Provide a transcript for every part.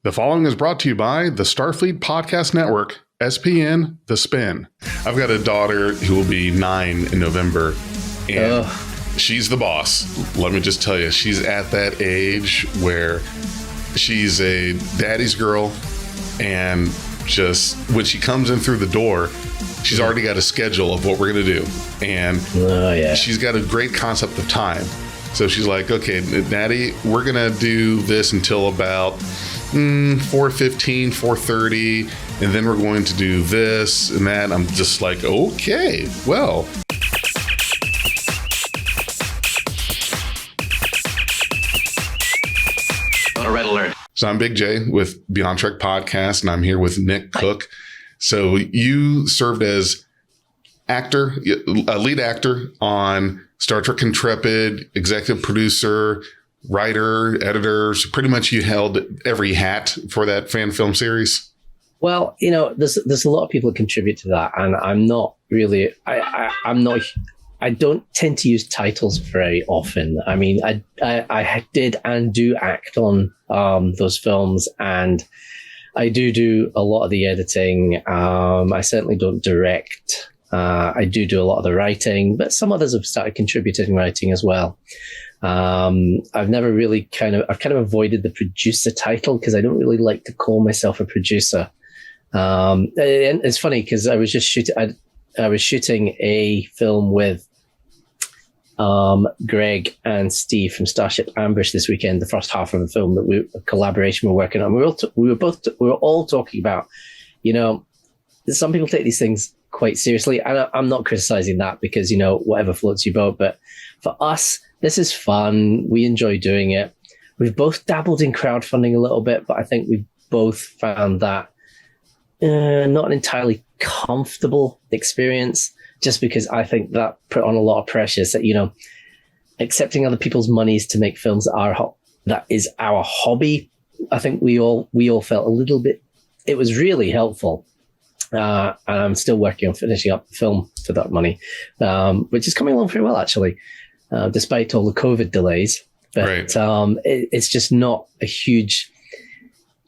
The following is brought to you by the Starfleet Podcast Network, SPN, The Spin. I've got a daughter who will be 9 in November, and she's the boss. Let me just tell you, she's at that age where she's a daddy's girl, and just when she comes in through the door, she's already got a schedule of what we're going to do. And she's got a great concept of time. So she's like, okay, Daddy, we're going to do this until about 4:15, 4:30, and then we're going to do this and that. I'm just like, okay, well. On a red alert. So I'm BigJ with Beyond Trek Podcast, and I'm here with Nick Cook. So you served as a lead actor on Star Trek Intrepid, executive producer, writer, editor. So pretty much you held every hat for that fan film series. Well, you know, there's a lot of people that contribute to that, and I'm not really. I don't tend to use titles very often. I mean, I did and do act on those films, and I do a lot of the editing. I certainly don't direct. I do a lot of the writing, but some others have started contributing writing as well. I've never really I've kind of avoided the producer title because I don't really like to call myself a producer. And it's funny because I was shooting a film with Greg and Steve from Starship Ambush this weekend, the first half of a film that a collaboration we're working on. We were all talking about, you know, some people take these things quite seriously, and I'm not criticizing that because, you know, whatever floats your boat. But for us, this is fun. We enjoy doing it. We've both dabbled in crowdfunding a little bit, but I think we've both found that not an entirely comfortable experience, just because I think that put on a lot of pressure. So, you know, accepting other people's monies to make films that is our hobby. I think we all felt a little bit. It was really helpful. And I'm still working on finishing up the film for that money, which is coming along very well, actually, despite all the COVID delays. But right. It's just not a huge...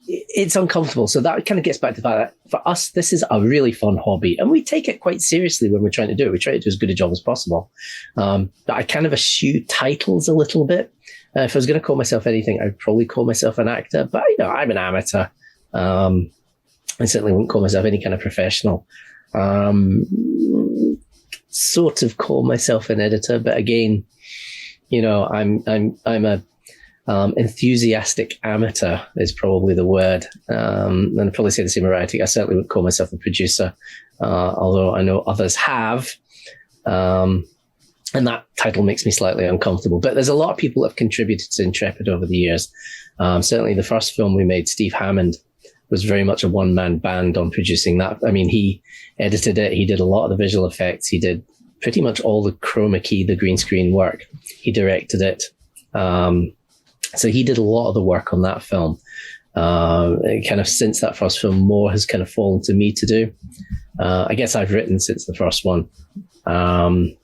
It's uncomfortable. So that kind of gets back to the fact that for us, this is a really fun hobby, and we take it quite seriously when we're trying to do it. We try to do as good a job as possible. But I kind of eschew titles a little bit. If I was going to call myself anything, I'd probably call myself an actor. But, you know, I'm an amateur. I certainly wouldn't call myself any kind of professional. Sort of call myself an editor, but again, you know, I'm a enthusiastic amateur is probably the word. And I'd probably say the same about writing. I certainly wouldn't call myself a producer, although I know others have. And that title makes me slightly uncomfortable. But there's a lot of people that have contributed to Intrepid over the years. Certainly the first film we made, Steve Hammond, was very much a one-man band on producing that. I mean, he edited it. He did a lot of the visual effects. He did pretty much all the chroma key, the green screen work. He directed it. So he did a lot of the work on that film. Kind of since that first film, more has kind of fallen to me to do. I guess I've written since the first one. And,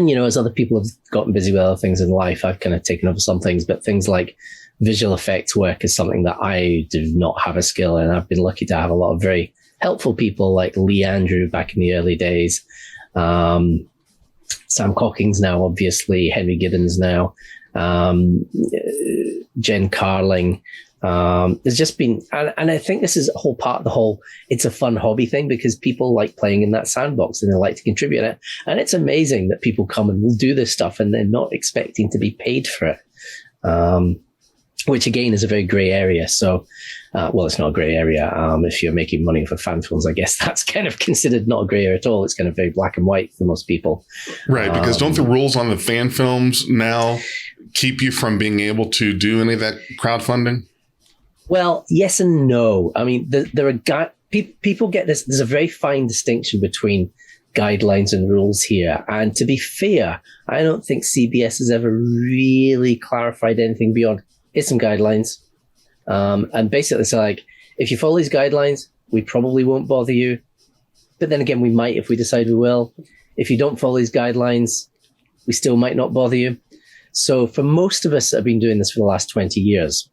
you know, as other people have gotten busy with other things in life, I've kind of taken over some things, but things like visual effects work is something that I do not have a skill in. I've been lucky to have a lot of very helpful people like Lee Andrew back in the early days. Sam Cockings now, obviously, Henry Gibbons now, Jen Carling. There's just been, and I think this is a whole part of the whole, it's a fun hobby thing because people like playing in that sandbox and they like to contribute in it. And it's amazing that people come and will do this stuff and they're not expecting to be paid for it. Which again is a very gray area. So, well, it's not a gray area. If you're making money for fan films, I guess that's kind of considered not a gray area at all. It's kind of very black and white for most people. Right. Because don't the rules on the fan films now keep you from being able to do any of that crowdfunding? Well, yes and no. I mean, there are people get this. There's a very fine distinction between guidelines and rules here. And to be fair, I don't think CBS has ever really clarified anything beyond here's some guidelines. And basically it's like, if you follow these guidelines, we probably won't bother you. But then again, we might if we decide we will. If you don't follow these guidelines, we still might not bother you. So for most of us that have been doing this for the last 20 years,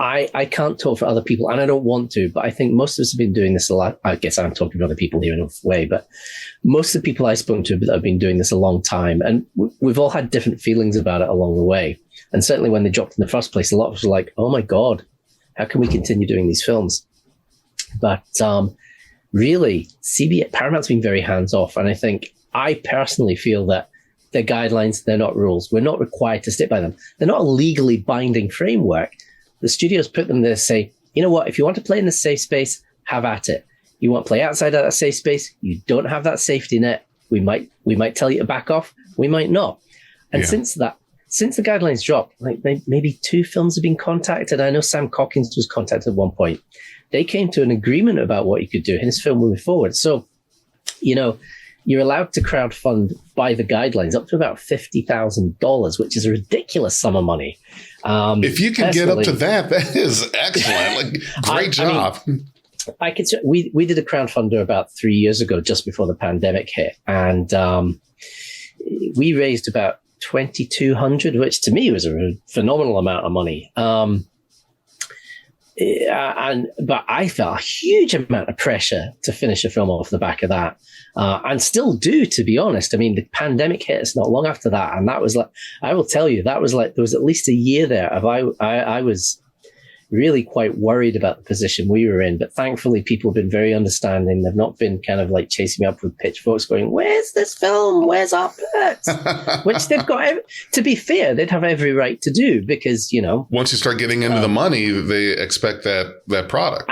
I can't talk for other people, and I don't want to, but I think most of us have been doing this a lot. I guess I'm talking to other people here in a way, but most of the people I spoke to have been doing this a long time, and we've all had different feelings about it along the way. And certainly when they dropped in the first place, a lot of us were like, oh my God, how can we continue doing these films? But really, Paramount's been very hands-off, and I personally feel that they're guidelines, they're not rules. We're not required to stick by them. They're not a legally binding framework. The studios put them there to say, you know what, if you want to play in the safe space, have at it. You want to play outside of that safe space, you don't have that safety net. We might tell you to back off, we might not. And since the guidelines dropped, like maybe 2 films have been contacted. I know Sam Cockins was contacted at one point. They came to an agreement about what he could do in his film moving forward. So, you're allowed to crowdfund by the guidelines up to about $50,000, which is a ridiculous sum of money. If you can get up to that is excellent. Great job. I could. We did a crowdfunder about 3 years ago, just before the pandemic hit, and we raised about $2,200, which to me was a phenomenal amount of money. But I felt a huge amount of pressure to finish a film off the back of that, and still do, to be honest. I mean, the pandemic hit us not long after that, and that was like, I will tell you, that was like, there was at least a year there of I was really quite worried about the position we were in. But thankfully, people have been very understanding. They've not been kind of like chasing me up with pitchforks going, where's this film? Where's our perks? Which they've got, to be fair, they'd have every right to do, because, once you start getting into the money, they expect that product.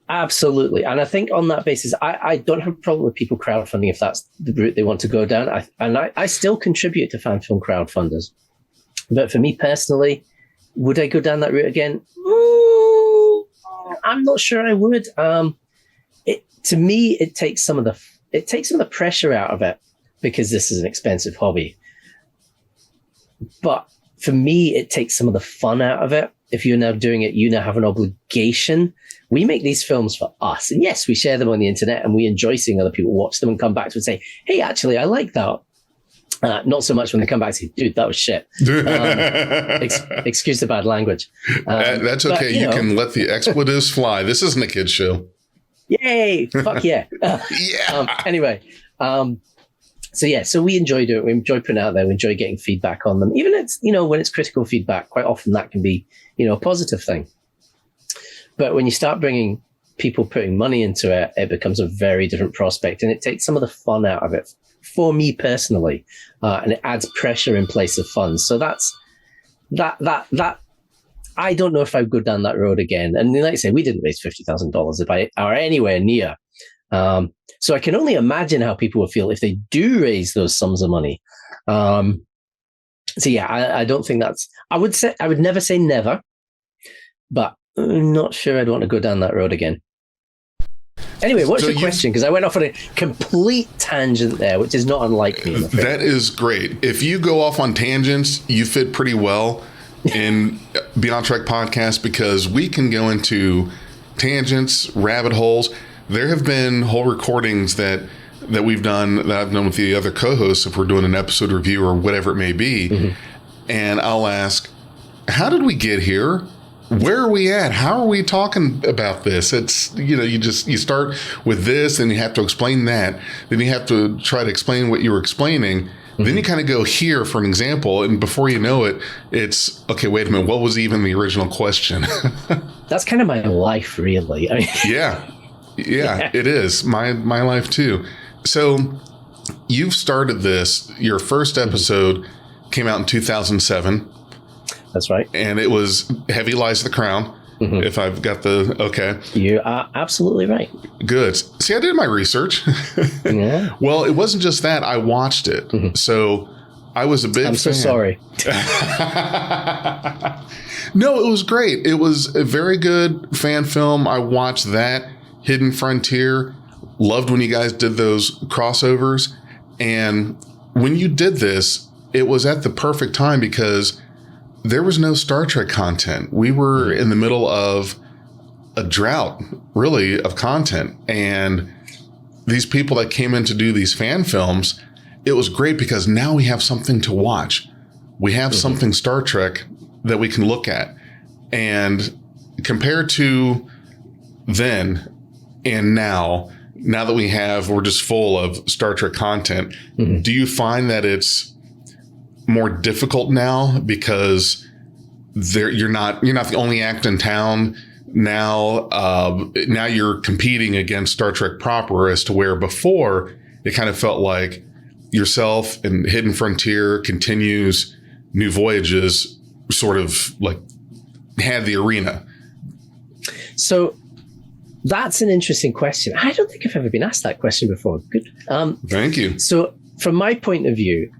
Absolutely. And I think on that basis, I don't have a problem with people crowdfunding if that's the route they want to go down. I still contribute to fan film crowdfunders. But for me personally, would I go down that route again? I'm not sure I would. To me, it takes some of the pressure out of it, because this is an expensive hobby. But for me, it takes some of the fun out of it. If you're now doing it, you now have an obligation. We make these films for us. And yes, we share them on the internet, and we enjoy seeing other people watch them and come back to us and say, hey, actually, I like that. Not so much when they come back and say, dude, that was shit. Excuse the bad language. That's okay. But, you can let the expletives fly. This isn't a kid's show. Yay. Fuck yeah. Yeah. Anyway. So we enjoy doing it. We enjoy putting it out there. We enjoy getting feedback on them. Even when it's critical feedback, quite often that can be, a positive thing. But when you start bringing people putting money into it, it becomes a very different prospect, and it takes some of the fun out of it for me personally. And it adds pressure in place of fun. So that's that. I don't know if I would go down that road again. And like I say, we didn't raise $50,000 or anywhere near. So I can only imagine how people would feel if they do raise those sums of money. So yeah, I don't think I would never say never, but I'm not sure I'd want to go down that road again. Anyway, what's your question? Because I went off on a complete tangent there, which is not unlike me. That is great. If you go off on tangents, you fit pretty well in Beyond Trek podcast, because we can go into tangents, rabbit holes. There have been whole recordings that we've done, that I've done with the other co-hosts, if we're doing an episode review or whatever it may be. Mm-hmm. And I'll ask, how did we get here? Where are we at? How are we talking about this? It's, you start with this and you have to explain that. Then you have to try to explain what you were explaining. Mm-hmm. Then you kind of go here for an example. And before you know it, it's, okay, wait a minute. What was even the original question? That's kind of my life, really. I mean, yeah, it is my life too. So you've started this, your first episode came out in 2007. That's right. And it was Heavy Lies the Crown, if I've got okay. You are absolutely right. Good. See, I did my research. Yeah. Well, it wasn't just that. I watched it. Mm-hmm. So I was a big fan. I'm so sorry. No, it was great. It was a very good fan film. I watched that. Hidden Frontier. Loved when you guys did those crossovers. And when you did this, it was at the perfect time, because there was no Star Trek content. We were in the middle of a drought, really, of content. And these people that came in to do these fan films, it was great because now we have something to watch. We have something Star Trek that we can look at. And compared to then and now that we're just full of Star Trek content, do you find that it's more difficult now because you're not the only act in town now? Now you're competing against Star Trek proper, as to where before it kind of felt like yourself and Hidden Frontier, Continues, New Voyages sort of like had the arena. So that's an interesting question. I don't think I've ever been asked that question before. Good. Thank you. So from my point of view,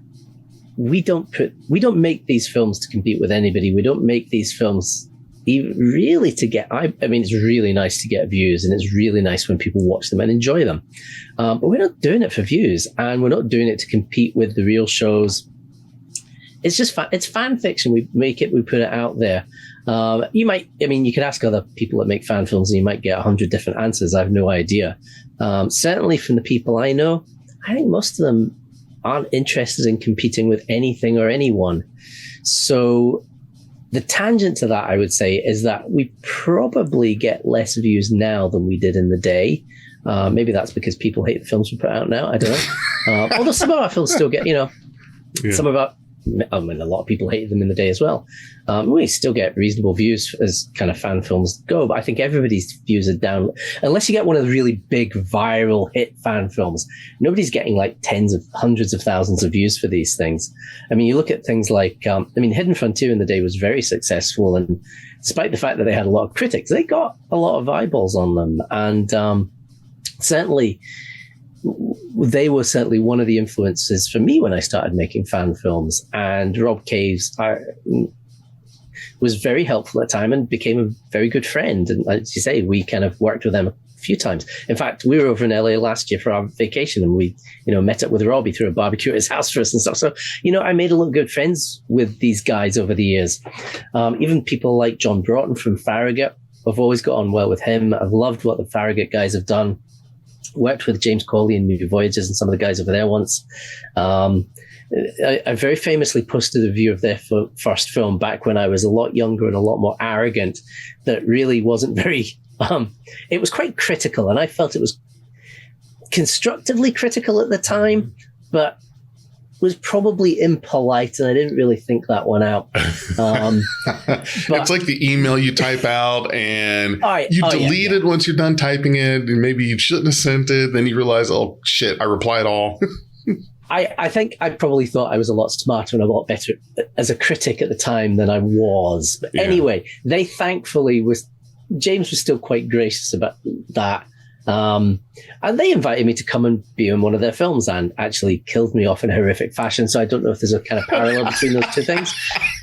we don't make these films to compete with anybody. We don't make these films even really to get, I mean, it's really nice to get views, and it's really nice when people watch them and enjoy them. But we're not doing it for views, and we're not doing it to compete with the real shows. It's just it's fan fiction. We make it, we put it out there. You could ask other people that make fan films and you might get 100 different answers. I have no idea. Certainly from the people I know, I think most of them aren't interested in competing with anything or anyone. So the tangent to that, I would say, is that we probably get less views now than we did in the day. Maybe that's because people hate the films we put out now. I don't know. Although some of our films still get, some of our, a lot of people hated them in the day as well. We still get reasonable views as kind of fan films go, but I think everybody's views are down. Unless you get one of the really big viral hit fan films, nobody's getting like hundreds of thousands of views for these things. I mean, you look at things like, Hidden Frontier in the day was very successful, and despite the fact that they had a lot of critics, they got a lot of eyeballs on them. And certainly, they were certainly one of the influences for me when I started making fan films. And Rob Caves was very helpful at the time and became a very good friend. And as you say, we kind of worked with them a few times. In fact, we were over in LA last year for our vacation, and we, met up with Robbie through a barbecue at his house for us and stuff. So, I made a lot of good friends with these guys over the years. Even people like John Broughton from Farragut, I've always got on well with him. I've loved what the Farragut guys have done. Worked with James Cawley in New Voyages and some of the guys over there once. I very famously posted a review of their first film back when I was a lot younger and a lot more arrogant, that really wasn't very, it was quite critical, and I felt it was constructively critical at the time, but was probably impolite, and I didn't really think that one out. It's like the email you type out and you delete it once you're done typing it, and maybe you shouldn't have sent it. Then you realize, oh shit, I replied all. I think I probably thought I was a lot smarter and a lot better as a critic at the time than I was. But anyway, James was still quite gracious about that. And they invited me to come and be in one of their films, and actually killed me off in a horrific fashion. So I don't know if there's a kind of parallel between those two things.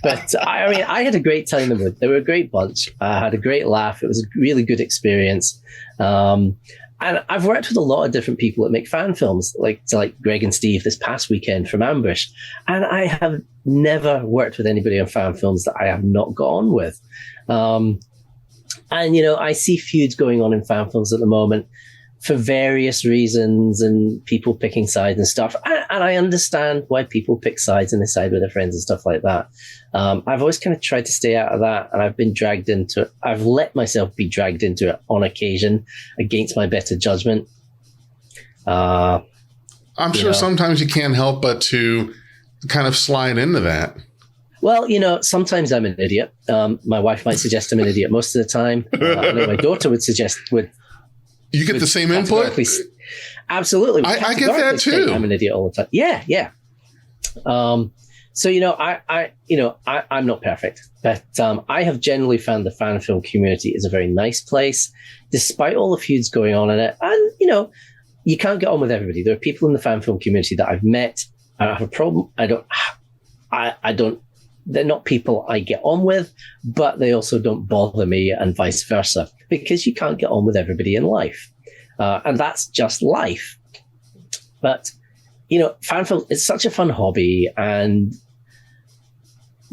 But I had a great time with them. They were a great bunch. I had a great laugh. It was a really good experience. And I've worked with a lot of different people that make fan films, like Greg and Steve this past weekend from Ambush. And I have never worked with anybody on fan films that I have not got on with. And, I see feuds going on in fan films at the moment for various reasons, and people picking sides and stuff. And I understand why people pick sides and they side with their friends and stuff like that. I've always kind of tried to stay out of that, and I've been dragged into it. I've let myself be dragged into it on occasion against my better judgment. I'm sure sometimes you can't help but to kind of slide into that. Well, sometimes I'm an idiot. My wife might suggest I'm an idiot most of the time. I know my daughter would suggest. You get the same input? Absolutely. I get that too. I'm an idiot all the time. Yeah. So, I'm not perfect, but I have generally found the fan film community is a very nice place, despite all the feuds going on in it. And, you can't get on with everybody. There are people in the fan film community that I've met. I don't have a problem. I don't. They're not people I get on with, but they also don't bother me, and vice versa, because you can't get on with everybody in life. And that's just life. But, fan film is such a fun hobby, and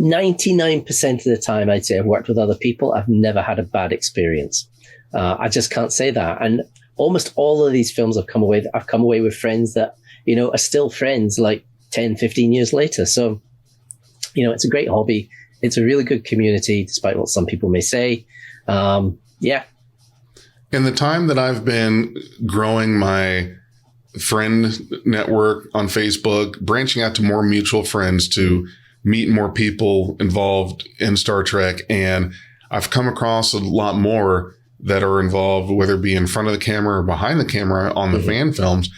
99% of the time, I'd say I've worked with other people. I've never had a bad experience. I just can't say that. And almost all of these films I've come away with friends that, are still friends like 10, 15 years later. So, it's a great hobby. It's a really good community, despite what some people may say. Yeah. In the time that I've been growing my friend network on Facebook, branching out to more mutual friends to meet more people involved in Star Trek, and I've come across a lot more that are involved, whether it be in front of the camera or behind the camera on the fan films.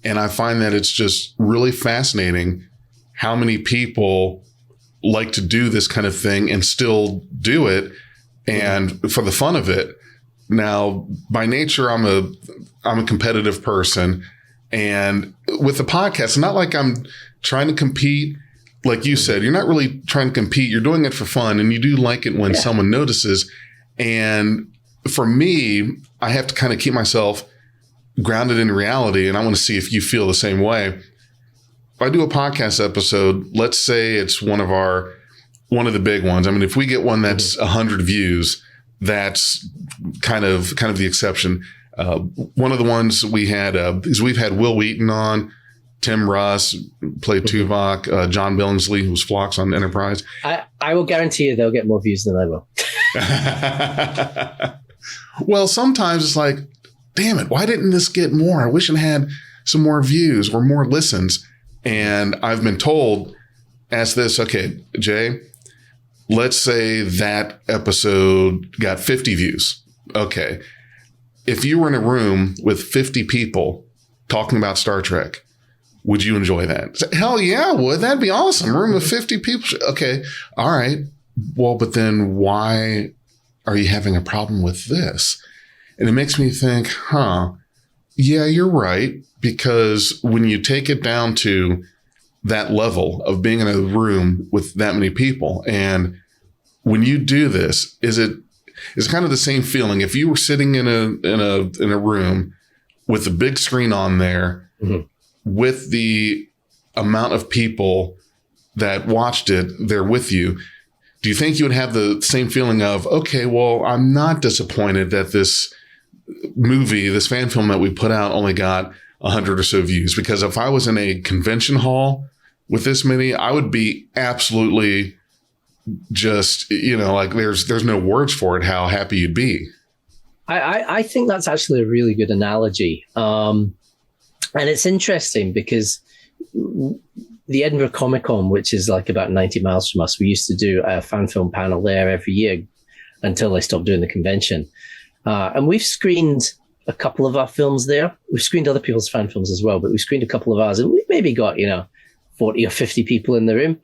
And I find that it's just really fascinating how many people like to do this kind of thing and still do it, and for the fun of it. Now, by nature, I'm a competitive person, and with the podcast, it's not like I'm trying to compete. Like you said, you're not really trying to compete. You're doing it for fun, and you do like it when someone notices. And for me, I have to kind of keep myself grounded in reality, and I want to see if you feel the same way. If I do a podcast episode, let's say it's one of the big ones. I mean, if we get one that's 100 views, that's kind of the exception. One of the ones we had is we've had Will Wheaton on, Tim Russ played Tuvok, John Billingsley, who was Phlox on Enterprise. I will guarantee you they'll get more views than I will. Well, sometimes it's like, damn it, why didn't this get more? I wish it had some more views or more listens. And I've been told, ask this, okay, Jay, let's say that episode got 50 views. Okay. If you were in a room with 50 people talking about Star Trek, would you enjoy that? Hell yeah, I would. That'd be awesome. A room of 50 people. Okay. All right. Well, but then why are you having a problem with this? And it makes me think, yeah, you're right. Because when you take it down to that level of being in a room with that many people, and when you do this, it's kind of the same feeling. If you were sitting in a room with a big screen on there, with the amount of people that watched it there with you, do you think you would have the same feeling of, okay, well, I'm not disappointed that this movie, this fan film that we put out only got 100 or so views? Because if I was in a convention hall with this many, I would be absolutely just, like there's no words for it, how happy you'd be. I think that's actually a really good analogy. And it's interesting because the Edinburgh Comic Con, which is like about 90 miles from us, we used to do a fan film panel there every year until they stopped doing the convention. And we've screened a couple of our films there. We've screened other people's fan films as well, but we screened a couple of ours, and we maybe got, 40 or 50 people in the room.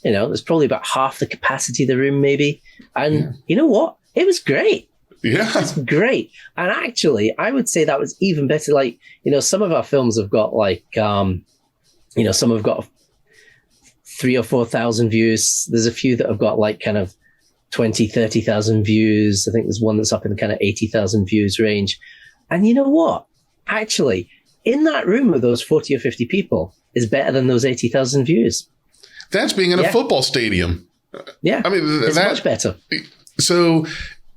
There's probably about half the capacity of the room, maybe. And you know what? It was great. Yeah. It's great. And actually, I would say that was even better. Like, some of our films have got some have got 3,000 or 4,000 views. There's a few that have got like kind of 20,000, 30,000 views. I think there's one that's up in the kind of 80,000 views range. And you know what? Actually, in that room with those 40 or 50 people is better than those 80,000 views. That's being in a football stadium. Yeah. I mean, it's much better. So,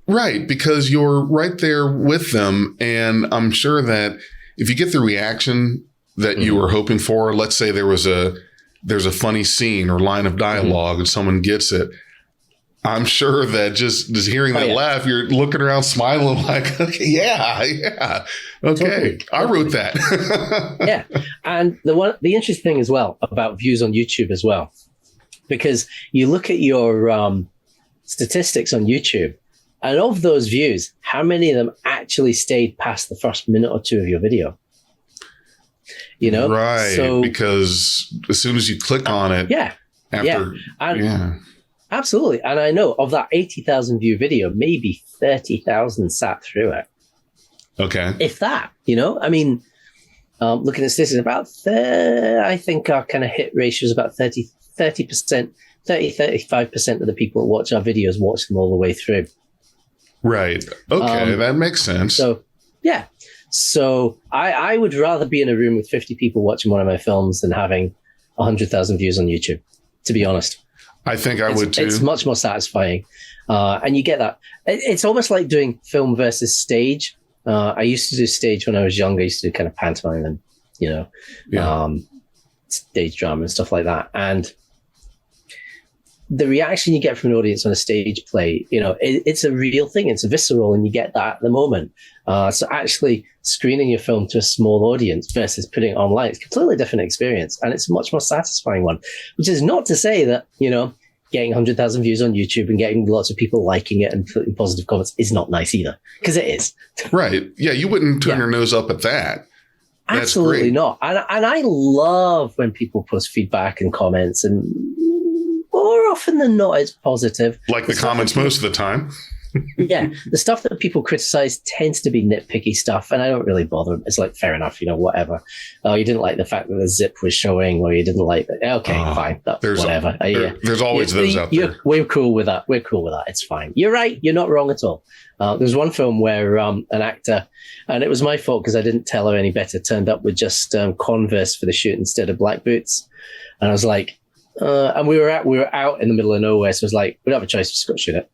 right, because you're right there with them. And I'm sure that if you get the reaction that you were hoping for, let's say there's a funny scene or line of dialogue and someone gets it, I'm sure that just hearing that laugh, you're looking around smiling like, okay, yeah. Okay, totally. I wrote that. Yeah. And the interesting thing as well about views on YouTube as well, because you look at your statistics on YouTube, and of those views, how many of them actually stayed past the first minute or two of your video? Right. So, because as soon as you click on it, absolutely. And I know of that 80,000 view video, maybe 30,000 sat through it. Okay. If that, I mean, looking at this, I think our kind of hit ratio is about 35% of the people that watch our videos watch them all the way through. Right. Okay. That makes sense. So, yeah. So I would rather be in a room with 50 people watching one of my films than having 100,000 views on YouTube, to be honest. I think I would too. It's much more satisfying. And you get that. It's almost like doing film versus stage. I used to do stage when I was younger. I used to do kind of pantomime and, stage drama and stuff like that. And the reaction you get from an audience on a stage play, it's a real thing. It's visceral, and you get that at the moment. So actually screening your film to a small audience versus putting it online, it's a completely different experience, and it's a much more satisfying one. Which is not to say that getting 100,000 views on YouTube and getting lots of people liking it and putting positive comments is not nice either, because it is. Right? Yeah, you wouldn't turn your nose up at that. That's absolutely great. Not. And I love when people post feedback and comments, and more often than not, it's positive. Like the comments most of the time. Yeah. The stuff that people criticize tends to be nitpicky stuff, and I don't really bother. It's like, fair enough, whatever. Oh, you didn't like the fact that the zip was showing, or you didn't like that. Okay, fine. Whatever. There's always those out there. We're cool with that. It's fine. You're right. You're not wrong at all. There's one film where an actor, and it was my fault because I didn't tell her any better, turned up with just Converse for the shoot instead of black boots. And I was like, and we were out in the middle of nowhere, so it was like, we don't have a choice, just got to shoot it.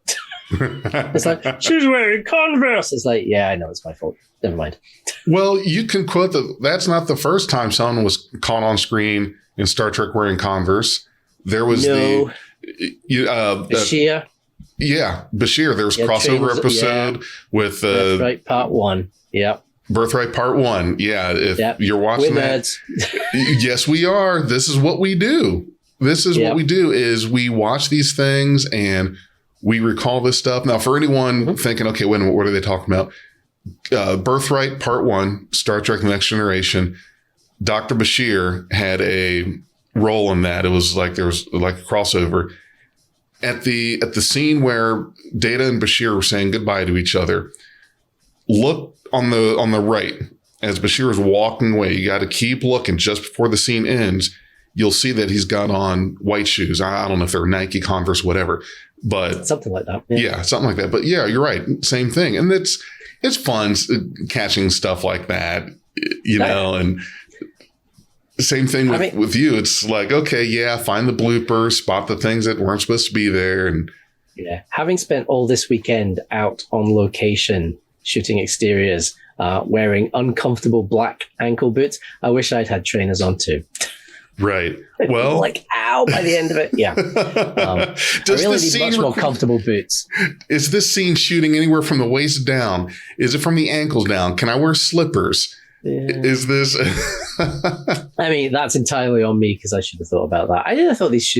It's like, she's wearing Converse. It's like, yeah, I know, it's my fault. Never mind. Well, you can quote that's not the first time someone was caught on screen in Star Trek wearing Converse. There was Bashir. Yeah, Bashir. There was a crossover episode with Birthright Part 1. Yeah. Birthright Part 1. Yeah. If you're watching that. Yes, we are. This is what we do. What we do is we watch these things and we recall this stuff. Now, for anyone thinking, okay, wait a minute, what are they talking about? Birthright Part 1, Star Trek The Next Generation. Dr. Bashir had a role in that. It was like there was like a crossover. At the scene where Data and Bashir were saying goodbye to each other, look on the right as Bashir is walking away. You got to keep looking just before the scene ends. You'll see that he's got on white shoes. I don't know if they're Nike, Converse, whatever, but something like that. Yeah, something like that. But yeah, you're right. Same thing. And it's fun catching stuff like that, know, and same thing with you. It's like, okay, yeah, find the bloopers, spot the things that weren't supposed to be there. And yeah, having spent all this weekend out on location shooting exteriors, wearing uncomfortable black ankle boots, I wish I'd had trainers on too. Right. Well, like, ow, by the end of it. Yeah. I really need much more comfortable boots. Is this scene shooting anywhere from the waist down? Is it from the ankles down? Can I wear slippers? Yeah. Is this? I mean, that's entirely on me because I should have thought about that. I thought these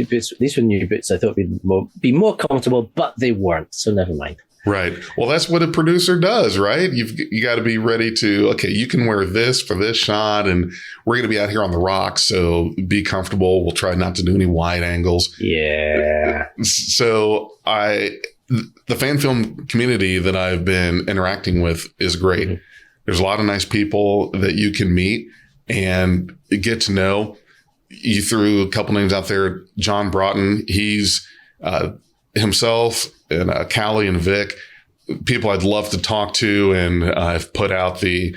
were new boots. I thought would be more comfortable, but they weren't. So never mind. Right. Well, that's what a producer does, right? You got to be ready to, okay, you can wear this for this shot, and we're going to be out here on the rocks, so be comfortable. We'll try not to do any wide angles. Yeah. So the fan film community that I've been interacting with is great. Mm-hmm. There's a lot of nice people that you can meet and get to know. You threw a couple names out there. John Broughton, he's himself, and Callie and Vic, people I'd love to talk to, and I've put out the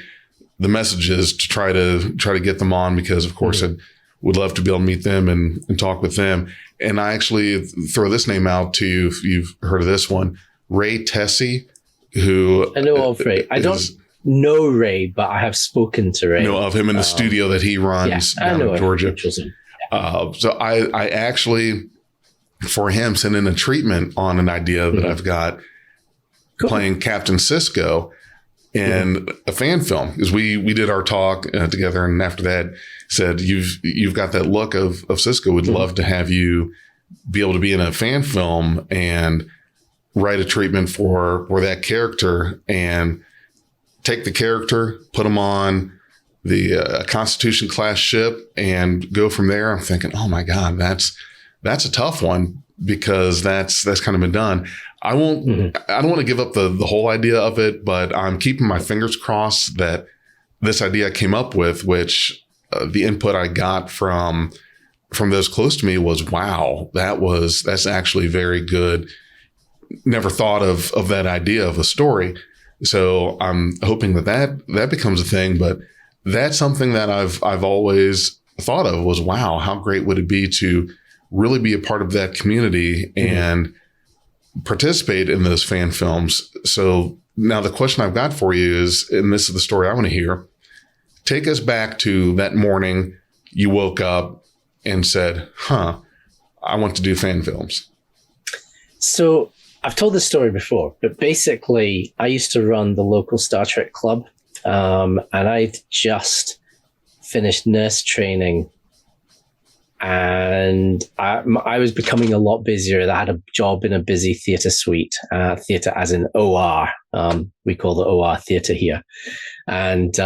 messages to try to get them on because, of course, I would love to be able to meet them and talk with them. And I actually throw this name out to you if you've heard of this one, Ray Tessie, who I know of Ray. I don't know Ray, but I have spoken to Ray. Know of him in the studio that he runs down in Georgia. So I actually, for him, sent in a treatment on an idea that I've got playing Captain Sisko in a fan film, because we did our talk together, and after that said, you've got that look of Sisko. We'd love to have you be able to be in a fan film and write a treatment for that character and take the character, put him on the Constitution class ship and go from there. I'm thinking, oh my God, that's a tough one, because that's kind of been done. I don't want to give up the whole idea of it, but I'm keeping my fingers crossed that this idea I came up with, which the input I got from those close to me was, wow, that's actually very good. Never thought of that idea of a story. So I'm hoping that becomes a thing, but that's something that I've always thought of was, wow, how great would it be to really be a part of that community and participate in those fan films. So now the question I've got for you is, and this is the story I want to hear, take us back to that morning you woke up and said, I want to do fan films. So I've told this story before, but basically I used to run the local Star Trek club, and I'd just finished nurse training, and I was becoming a lot busier. I had a job in a busy theatre suite, theatre as in OR. We call the OR theatre here. And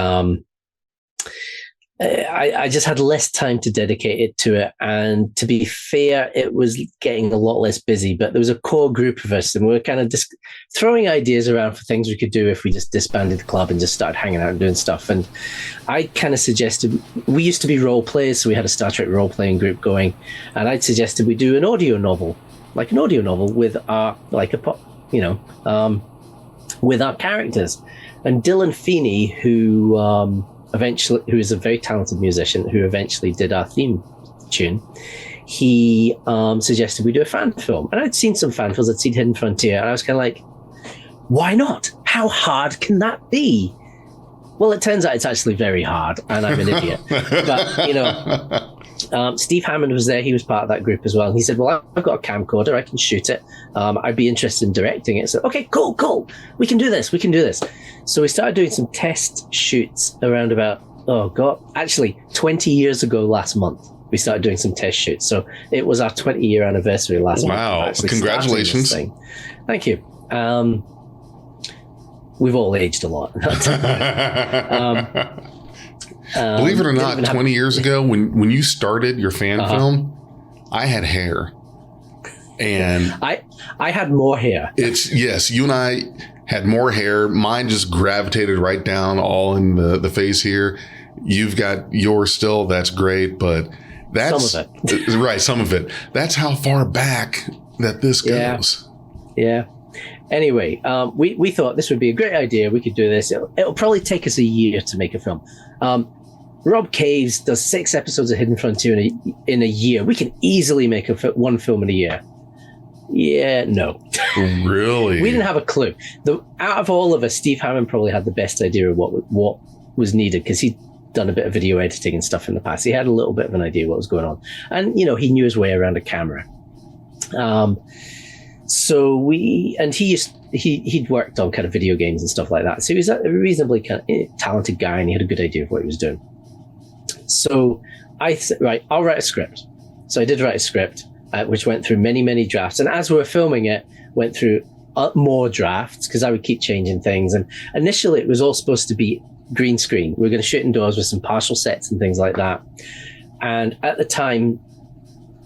I just had less time to dedicate it to it. And to be fair, it was getting a lot less busy, but there was a core group of us and we were kind of just throwing ideas around for things we could do if we just disbanded the club and just started hanging out and doing stuff. And I kind of suggested, we used to be role players, so we had a Star Trek role playing group going, and I'd suggested we do an audio novel with our, with our characters. And Dylan Feeney, who is a very talented musician who eventually did our theme tune, he suggested we do a fan film. And I'd seen some fan films, I'd seen Hidden Frontier, and I was kind of like, why not? How hard can that be? Well, it turns out it's actually very hard, and I'm an idiot. But, Steve Hammond was there. He was part of that group as well. And he said, well, I've got a camcorder. I can shoot it. I'd be interested in directing it. So, okay, cool. We can do this. So we started doing some test shoots around about, 20 years ago last month. We started doing some test shoots. So it was our 20-year anniversary last month. Wow. Congratulations. Thank you. We've all aged a lot. Believe it or not, 20 years ago, when you started your fan film, I had hair. And I had more hair. Yes, you and I had more hair. Mine just gravitated right down all in the face here. You've got yours still. That's great. But that's some of it. Right. Some of it. That's how far back that this goes. Yeah. Anyway, we thought this would be a great idea. We could do this. It'll probably take us a year to make a film. Rob Caves does 6 episodes of Hidden Frontier in a year. We can easily make one film in a year. Yeah, no. Really? We didn't have a clue. Out of all of us, Steve Hammond probably had the best idea of what was needed because he'd done a bit of video editing and stuff in the past. He had a little bit of an idea what was going on. And, he knew his way around a camera. He'd worked on kind of video games and stuff like that. So he was a reasonably kind of talented guy and he had a good idea of what he was doing. So I said, right, I'll write a script. So I did write a script, which went through many, many drafts. And as we were filming it, went through more drafts because I would keep changing things. And initially it was all supposed to be green screen. We were going to shoot indoors with some partial sets and things like that. And at the time,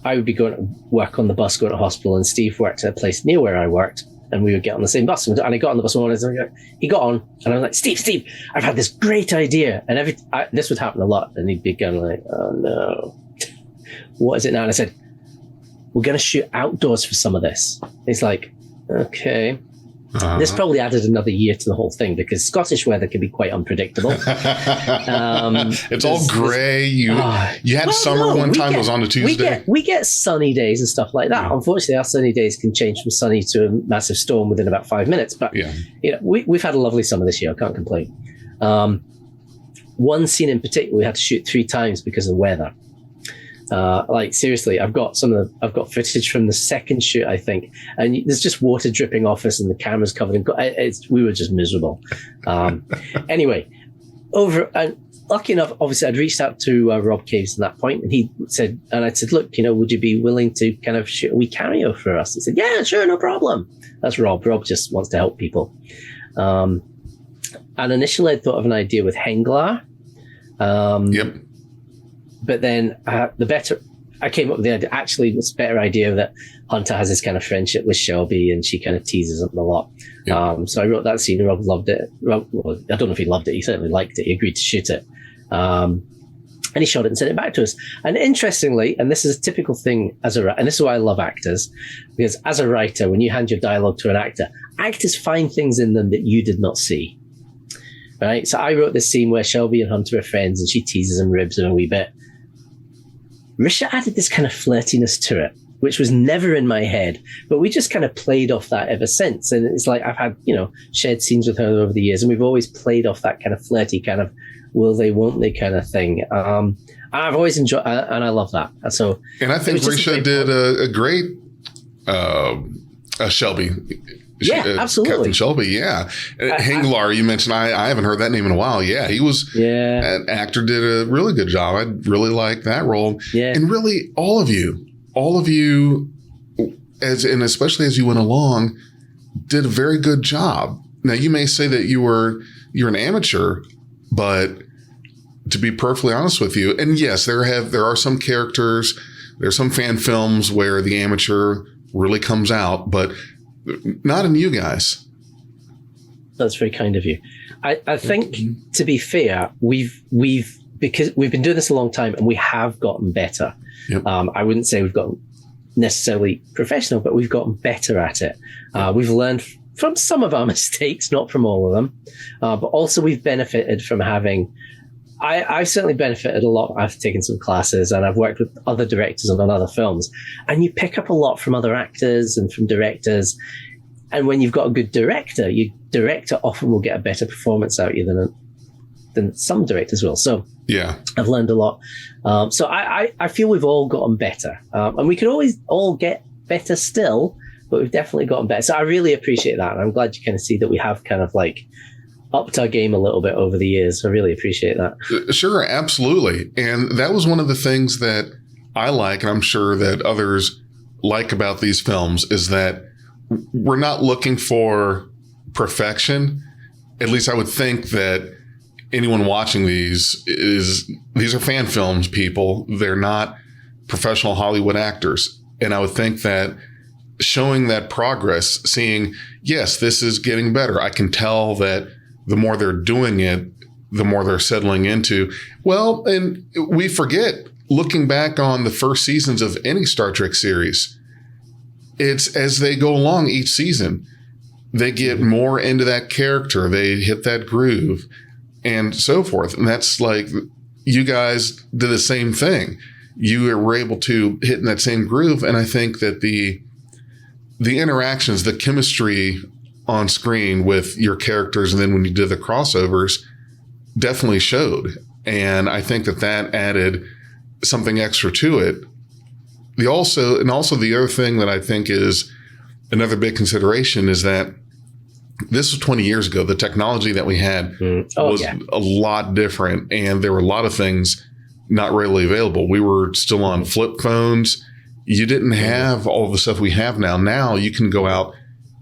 I would be going to work on the bus, going to hospital, and Steve worked at a place near where I worked, and we would get on the same bus. And I got on the bus one morning, he got on, and I was like, Steve, I've had this great idea. And this would happen a lot, and he'd be going like, oh no, what is it now? And I said, we're going to shoot outdoors for some of this. He's like, okay. This probably added another year to the whole thing because Scottish weather can be quite unpredictable. It's all gray. You had summer one time. It was on a Tuesday. We get sunny days and stuff like that. Yeah. Unfortunately, our sunny days can change from sunny to a massive storm within about 5 minutes. But we've had a lovely summer this year. I can't complain. One scene in particular, we had to shoot 3 times because of weather. Seriously, I've got footage from the second shoot, I think, and there's just water dripping off us and the camera's covered in we were just miserable. Anyway, and lucky enough, obviously I'd reached out to Rob Caves at that point, and he said, and I said, look, would you be willing to kind of shoot a wee cameo for us? He said, yeah, sure, no problem. That's Rob. Rob just wants to help people. And initially I thought of an idea with Henglar. Yep. But then I came up with the idea, actually, it's a better idea that Hunter has this kind of friendship with Shelby and she kind of teases him a lot. Yeah. So I wrote that scene. Rob loved it. I don't know if he loved it. He certainly liked it. He agreed to shoot it. And he shot it and sent it back to us. And interestingly, and this is a typical thing and this is why I love actors, because as a writer, when you hand your dialogue to an actor, actors find things in them that you did not see. Right? So I wrote this scene where Shelby and Hunter are friends and she teases him, ribs him a wee bit. Risha added this kind of flirtiness to it, which was never in my head, but we just kind of played off that ever since. And it's like I've had, shared scenes with her over the years, and we've always played off that kind of flirty kind of will they, won't they kind of thing. I've always enjoyed, and I love that. And I think Risha did a great Shelby. Yeah, absolutely. Captain Shelby, yeah. Henglar, you mentioned, I haven't heard that name in a while. Yeah, he was an actor, did a really good job. I really liked that role. Yeah. And really all of you, and especially as you went along, did a very good job. Now, you may say that you're an amateur, but to be perfectly honest with you, and yes, there are some characters, there's some fan films where the amateur really comes out, but not in you guys. That's very kind of you. I think, to be fair, because we've been doing this a long time and we have gotten better. Yep. I wouldn't say we've gotten necessarily professional, but we've gotten better at it. We've learned from some of our mistakes, not from all of them, but also we've benefited from having. I've certainly benefited a lot. I've taken some classes and I've worked with other directors on other films, and you pick up a lot from other actors and from directors. And when you've got a good director, your director often will get a better performance out of you than some directors will. So yeah, I've learned a lot. So I feel we've all gotten better, and we could always all get better still, but we've definitely gotten better. So I really appreciate that, and I'm glad you kind of see that we have kind of like upped our game a little bit over the years. I really appreciate that. Sure, absolutely. And that was one of the things that I like, and I'm sure that others like about these films, is that we're not looking for perfection. At least I would think that anyone watching these are fan films, people. They're not professional Hollywood actors. And I would think that showing that progress, seeing, yes, this is getting better. I can tell that the more they're doing it, the more they're settling into. Well, and we forget, looking back on the first seasons of any Star Trek series, it's as they go along each season, they get more into that character, they hit that groove, and so forth. And that's like, you guys did the same thing. You were able to hit in that same groove. And I think that the interactions, the chemistry on screen with your characters, and then when you did the crossovers, definitely showed. And I think that added something extra to it. Also the other thing that I think is another big consideration is that this was 20 years ago. The technology that we had was a lot different, and there were a lot of things not readily available. We were still on flip phones. You didn't have all the stuff we have now. Now you can go out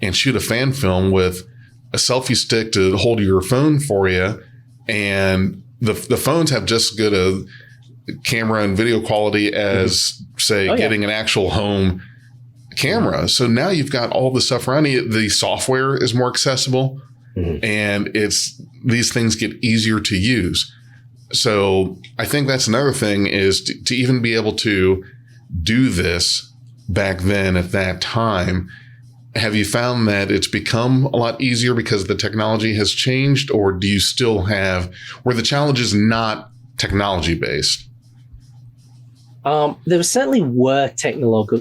and shoot a fan film with a selfie stick to hold your phone for you. And the phones have just as good a camera and video quality as, getting an actual home camera. So now you've got all the stuff around you. The software is more accessible, and these things get easier to use. So I think that's another thing, is to even be able to do this back then at that time. Have you found that it's become a lot easier because the technology has changed, or do you still have where the challenge is not technology based? There certainly were technological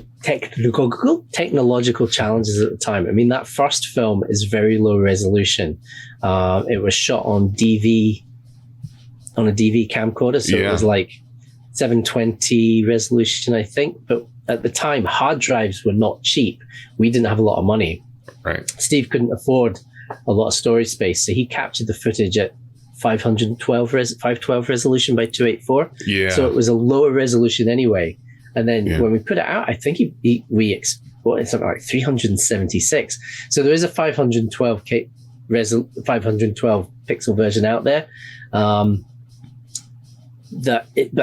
challenges at the time. I mean, that first film is very low resolution. It was shot on a DV camcorder, so it was like 720 resolution, I think. But at the time, hard drives were not cheap. We didn't have a lot of money. Right. Steve couldn't afford a lot of storage space, so he captured the footage at 512 resolution by 284. Yeah. So it was a lower resolution anyway. And then when we put it out, I think we exported something like 376. So there is a 512 pixel version out there. But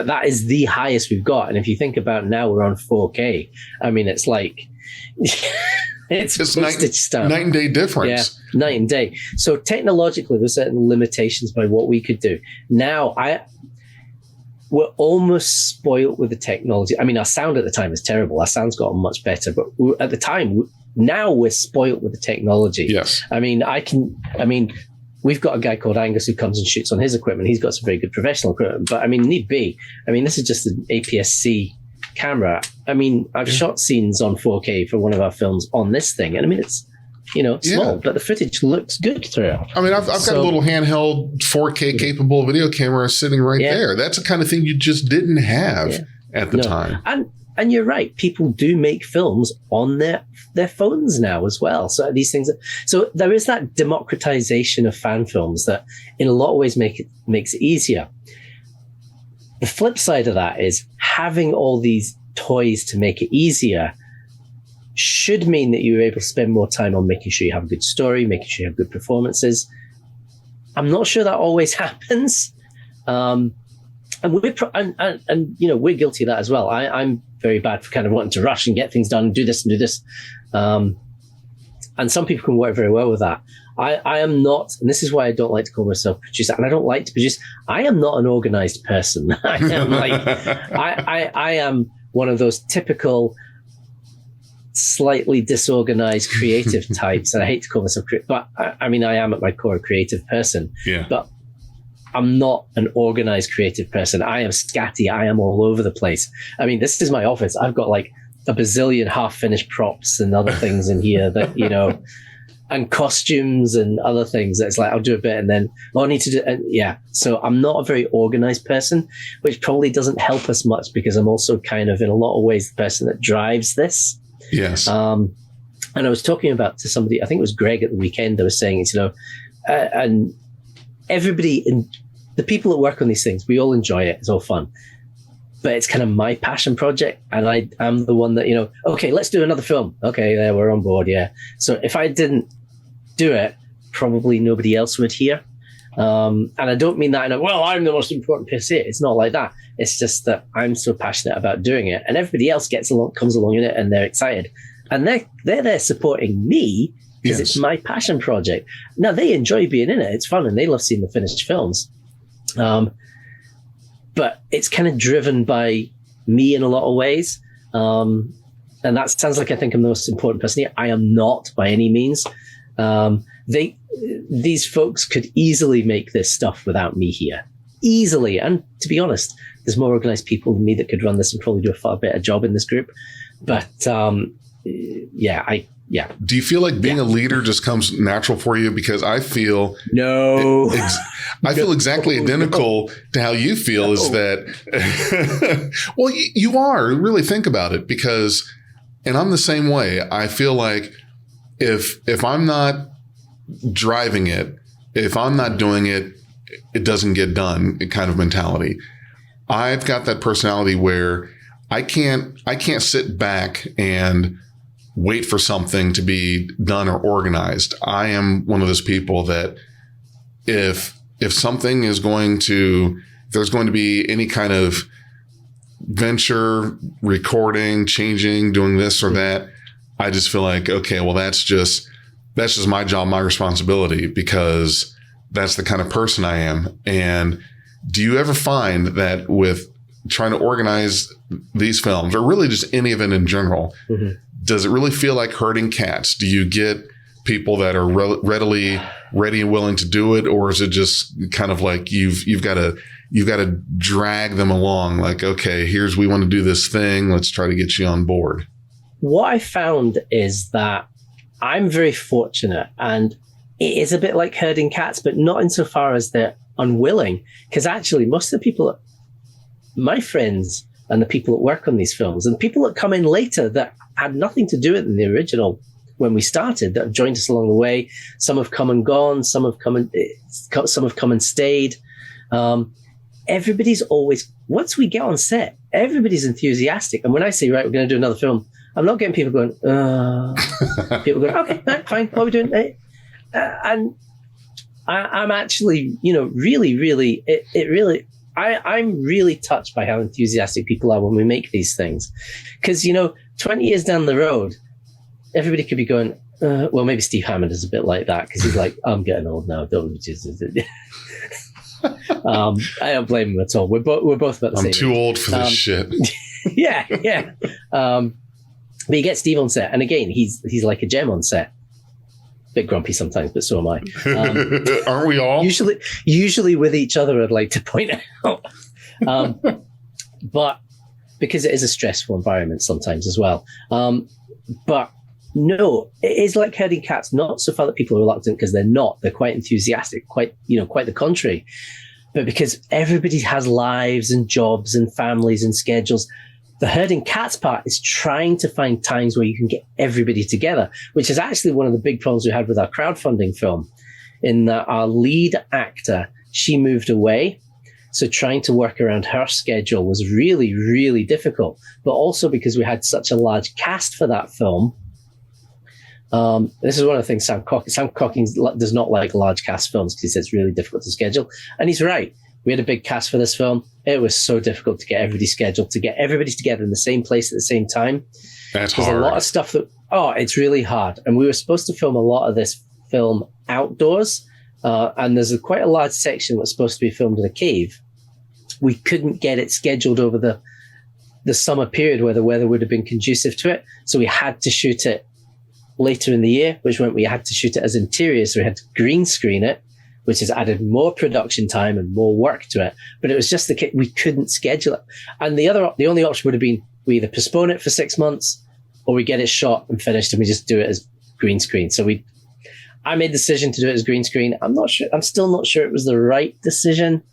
that is the highest we've got. And if you think about now, we're on 4K. I mean, it's like it's postage stamp. Night and day difference. Yeah, night and day. So technologically, there's certain limitations by what we could do. Now, we're almost spoiled with the technology. I mean, our sound at the time is terrible. Our sound's gotten much better, but at the time, now we're spoiled with the technology. Yes. I mean, we've got a guy called Angus who comes and shoots on his equipment. He's got some very good professional equipment, but I mean, need be. I mean, this is just an APS-C camera. I mean, I've shot scenes on 4K for one of our films on this thing, and I mean, it's small, but the footage looks good throughout. I mean, I've got a little handheld 4K capable video camera sitting right there. That's the kind of thing you just didn't have at the time. you're right, people do make films on their phones now as well. So these things, so there is that democratization of fan films that in a lot of ways makes it easier. The flip side of that is having all these toys to make it easier should mean that you're able to spend more time on making sure you have a good story, making sure you have good performances. I'm not sure that always happens. And we're guilty of that as well. I'm very bad for kind of wanting to rush and get things done and do this and do this. And some people can work very well with that. I am not, and this is why I don't like to call myself a producer, and I don't like to produce. I am not an organized person. I am like, I am one of those typical, slightly disorganized creative types. And I hate to call myself creative, but I mean, I am at my core a creative person. Yeah. But I'm not an organized creative person. I am scatty. I am all over the place. I mean, this is my office. I've got like a bazillion half-finished props and other things in here that, you know, and costumes and other things. It's like, I'll do a bit and then, I need to do, and yeah. So I'm not a very organized person, which probably doesn't help us much because I'm also kind of in a lot of ways the person that drives this. Yes. And I was talking about to somebody, I think it was Greg at the weekend, I was saying, it's, you know, and everybody in the people that work on these things, we all enjoy it. It's all fun. But it's kind of my passion project. And I'm the one that, you know, okay, let's do another film. Okay, there, we're on board. Yeah. So if I didn't do it, probably nobody else would hear. And I don't mean that in a, well, I'm the most important person. It's not like that. It's just that I'm so passionate about doing it. And everybody else comes along in it and they're excited. And they're there supporting me because It's my passion project. Now, they enjoy being in it. It's fun and they love seeing the finished films. But it's kind of driven by me in a lot of ways. And that sounds like I think I'm the most important person here. I am not by any means. These folks could easily make this stuff without me here. Easily. And to be honest, there's more organized people than me that could run this and probably do a far better job in this group. But yeah. Do you feel like being a leader just comes natural for you? Because I feel I feel exactly identical to how you feel. Is that well, you are, really think about it, because, and I'm the same way. I feel like if I'm not driving it, if I'm not doing it, it doesn't get done kind of mentality. I've got that personality where I can't sit back and wait for something to be done or organized. I am one of those people that if something is there's going to be any kind of venture, recording, changing, doing this or that, I just feel like, okay, well, that's just my job, my responsibility, because that's the kind of person I am. And do you ever find that with trying to organize these films, or really just any event in general, does it really feel like herding cats? Do you get people that are ready and willing to do it, or is it just kind of like you've got to drag them along? Like, okay, we want to do this thing. Let's try to get you on board. What I found is that I'm very fortunate, and it is a bit like herding cats, but not insofar as they're unwilling. Because actually, most of the people, my friends, and the people that work on these films, and the people that come in later that had nothing to do with it in the original when we started, that have joined us along the way. Some have come and gone. Some have come and stayed. Everybody's always, once we get on set, everybody's enthusiastic. And when I say, right, we're going to do another film, I'm not getting people going, people going, okay, right, fine, what are we doing? And I'm actually, really, really, I'm really touched by how enthusiastic people are when we make these things. Because, 20 years down the road, everybody could be going, well, maybe Steve Hammond is a bit like that, because he's like, I'm getting old now. Don't just. I don't blame him at all. We're both about the same. I'm too old for this shit. Yeah. But you get Steve on set, and again, he's like a gem on set. Bit grumpy sometimes, but so am I. Aren't we all? Usually with each other, I'd like to point out. But because it is a stressful environment sometimes as well. But no, it is like herding cats, not so far that people are reluctant, because they're not. They're quite enthusiastic, quite the contrary. But because everybody has lives and jobs and families and schedules, The herding cats part is trying to find times where you can get everybody together, which is actually one of the big problems we had with our crowdfunding film, in that our lead actor, she moved away. So trying to work around her schedule was really, really difficult. But also because we had such a large cast for that film. This is one of the things Sam Cocking does not like large cast films because he says it's really difficult to schedule. And he's right. We had a big cast for this film. It was so difficult to get everybody scheduled, to get everybody together in the same place at the same time. That's There's hard. a lot of stuff it's really hard. And we were supposed to film a lot of this film outdoors. And there's quite a large section that's supposed to be filmed in a cave. We couldn't get it scheduled over the summer period where the weather would have been conducive to it. So we had to shoot it later in the year, which meant we had to shoot it as interior. So we had to green screen it, which has added more production time and more work to it. But it was just we couldn't schedule it. And the only option would have been we either postpone it for 6 months or we get it shot and finished and we just do it as green screen. So I made the decision to do it as green screen. I'm still not sure it was the right decision,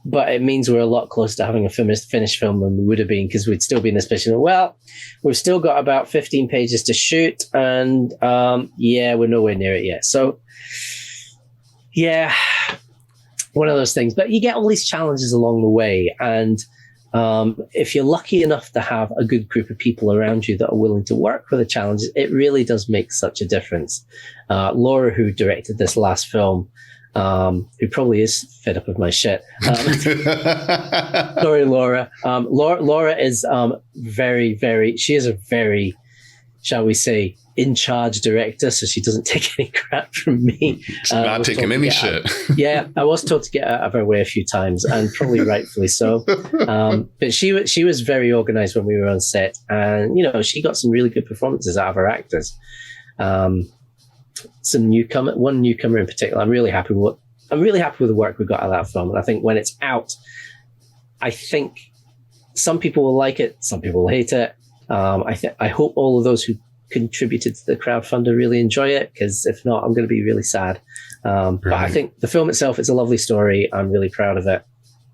but it means we're a lot closer to having a finished film than we would have been, because we'd still be in this position. Well, we've still got about 15 pages to shoot, and we're nowhere near it yet. So, yeah, one of those things. But you get all these challenges along the way, and if you're lucky enough to have a good group of people around you that are willing to work with the challenges, it really does make such a difference. Laura, who directed this last film, who probably is fed up with my shit. Sorry, Laura. Laura is very, very, she is a very, shall we say, in charge director, so she doesn't take any crap from me. She's not taking any shit. Yeah, I was told to get out of her way a few times, and probably rightfully so. But she was very organized when we were on set, and she got some really good performances out of her actors. One newcomer in particular. I'm really happy with the work we got out of that film, and I think when it's out, I think some people will like it, some people will hate it. I hope all of those who contributed to the crowdfunder really enjoy it, because if not, I'm going to be really sad. But I think the film itself is a lovely story. I'm really proud of it,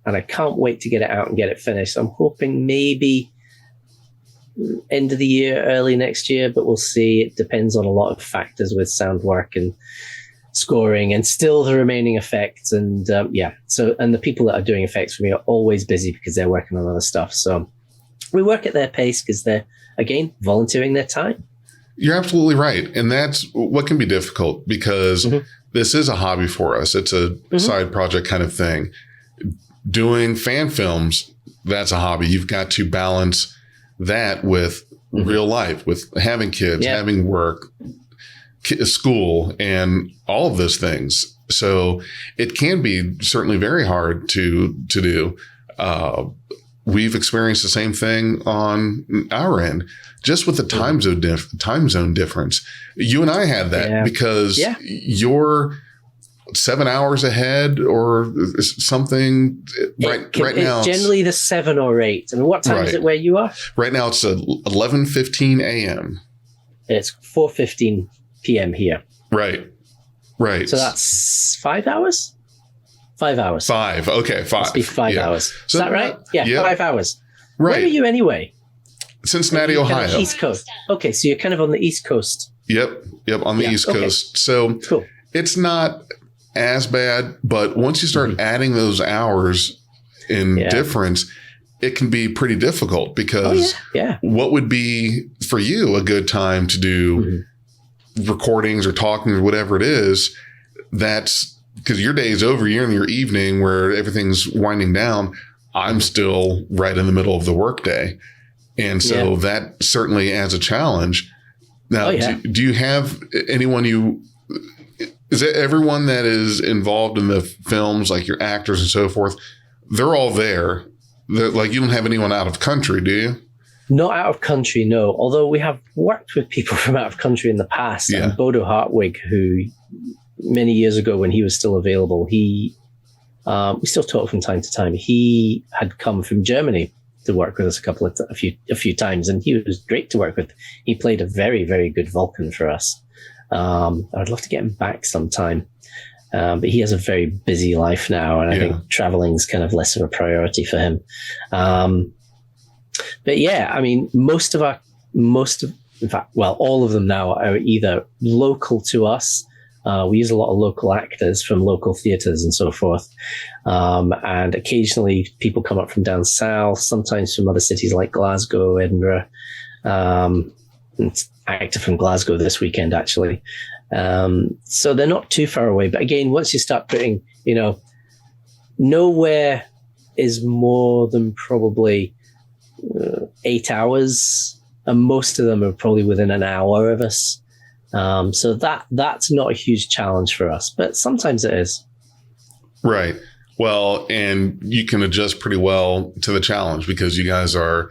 and I can't wait to get it out and get it finished. I'm hoping maybe end of the year, early next year, but we'll see. It depends on a lot of factors with sound work and scoring and still the remaining effects. And and the people that are doing effects for me are always busy because they're working on other stuff. So we work at their pace because they're, again, volunteering their time. You're absolutely right. And that's what can be difficult, because this is a hobby for us. It's a side project kind of thing. Doing fan films, that's a hobby. You've got to balance that with real life, with having kids, having work, school, and all of those things. So it can be certainly very hard to do. We've experienced the same thing on our end, just with the time zone difference. You and I had that because you're 7 hours ahead or something right now. It's generally the 7 or 8. I mean, what time is it where you are? Right now it's 11:15 a.m. It's 4:15 p.m. here. Right. So that's 5 hours? 5 hours. 5. Okay, 5. Must be 5 hours. So is that right? Yeah, 5 hours. Right. Where are you anyway? Cincinnati, Ohio. Kind of East Coast. Okay, so you're kind of on the East Coast. Yep, on the East Coast. So cool. It's not as bad, but once you start adding those hours in difference, it can be pretty difficult, because what would be for you a good time to do recordings or talking or whatever it is, that's because your day is over, you're in your evening where everything's winding down. I'm still right in the middle of the workday. And so that certainly adds a challenge. Now, do you have anyone is it everyone that is involved in the films, like your actors and so forth, they're all there? Like, you don't have anyone out of country, do you? Not out of country, no. Although we have worked with people from out of country in the past. Yeah. And Bodo Hartwig, who many years ago when he was still available, we still talk from time to time. He had come from Germany to work with us a few times, and he was great to work with. He played a very, very good Vulcan for us. I'd love to get him back sometime. But he has a very busy life now, and I think traveling's kind of less of a priority for him. But yeah, I mean, in fact, well, all of them now are either local to us. We use a lot of local actors from local theatres and so forth. And occasionally people come up from down south, sometimes from other cities like Glasgow, Edinburgh. Actor from Glasgow this weekend, actually. So they're not too far away. But again, once you start putting, nowhere is more than probably 8 hours, and most of them are probably within an hour of us. So that's not a huge challenge for us, but sometimes it is. Right. Well, and you can adjust pretty well to the challenge because you guys are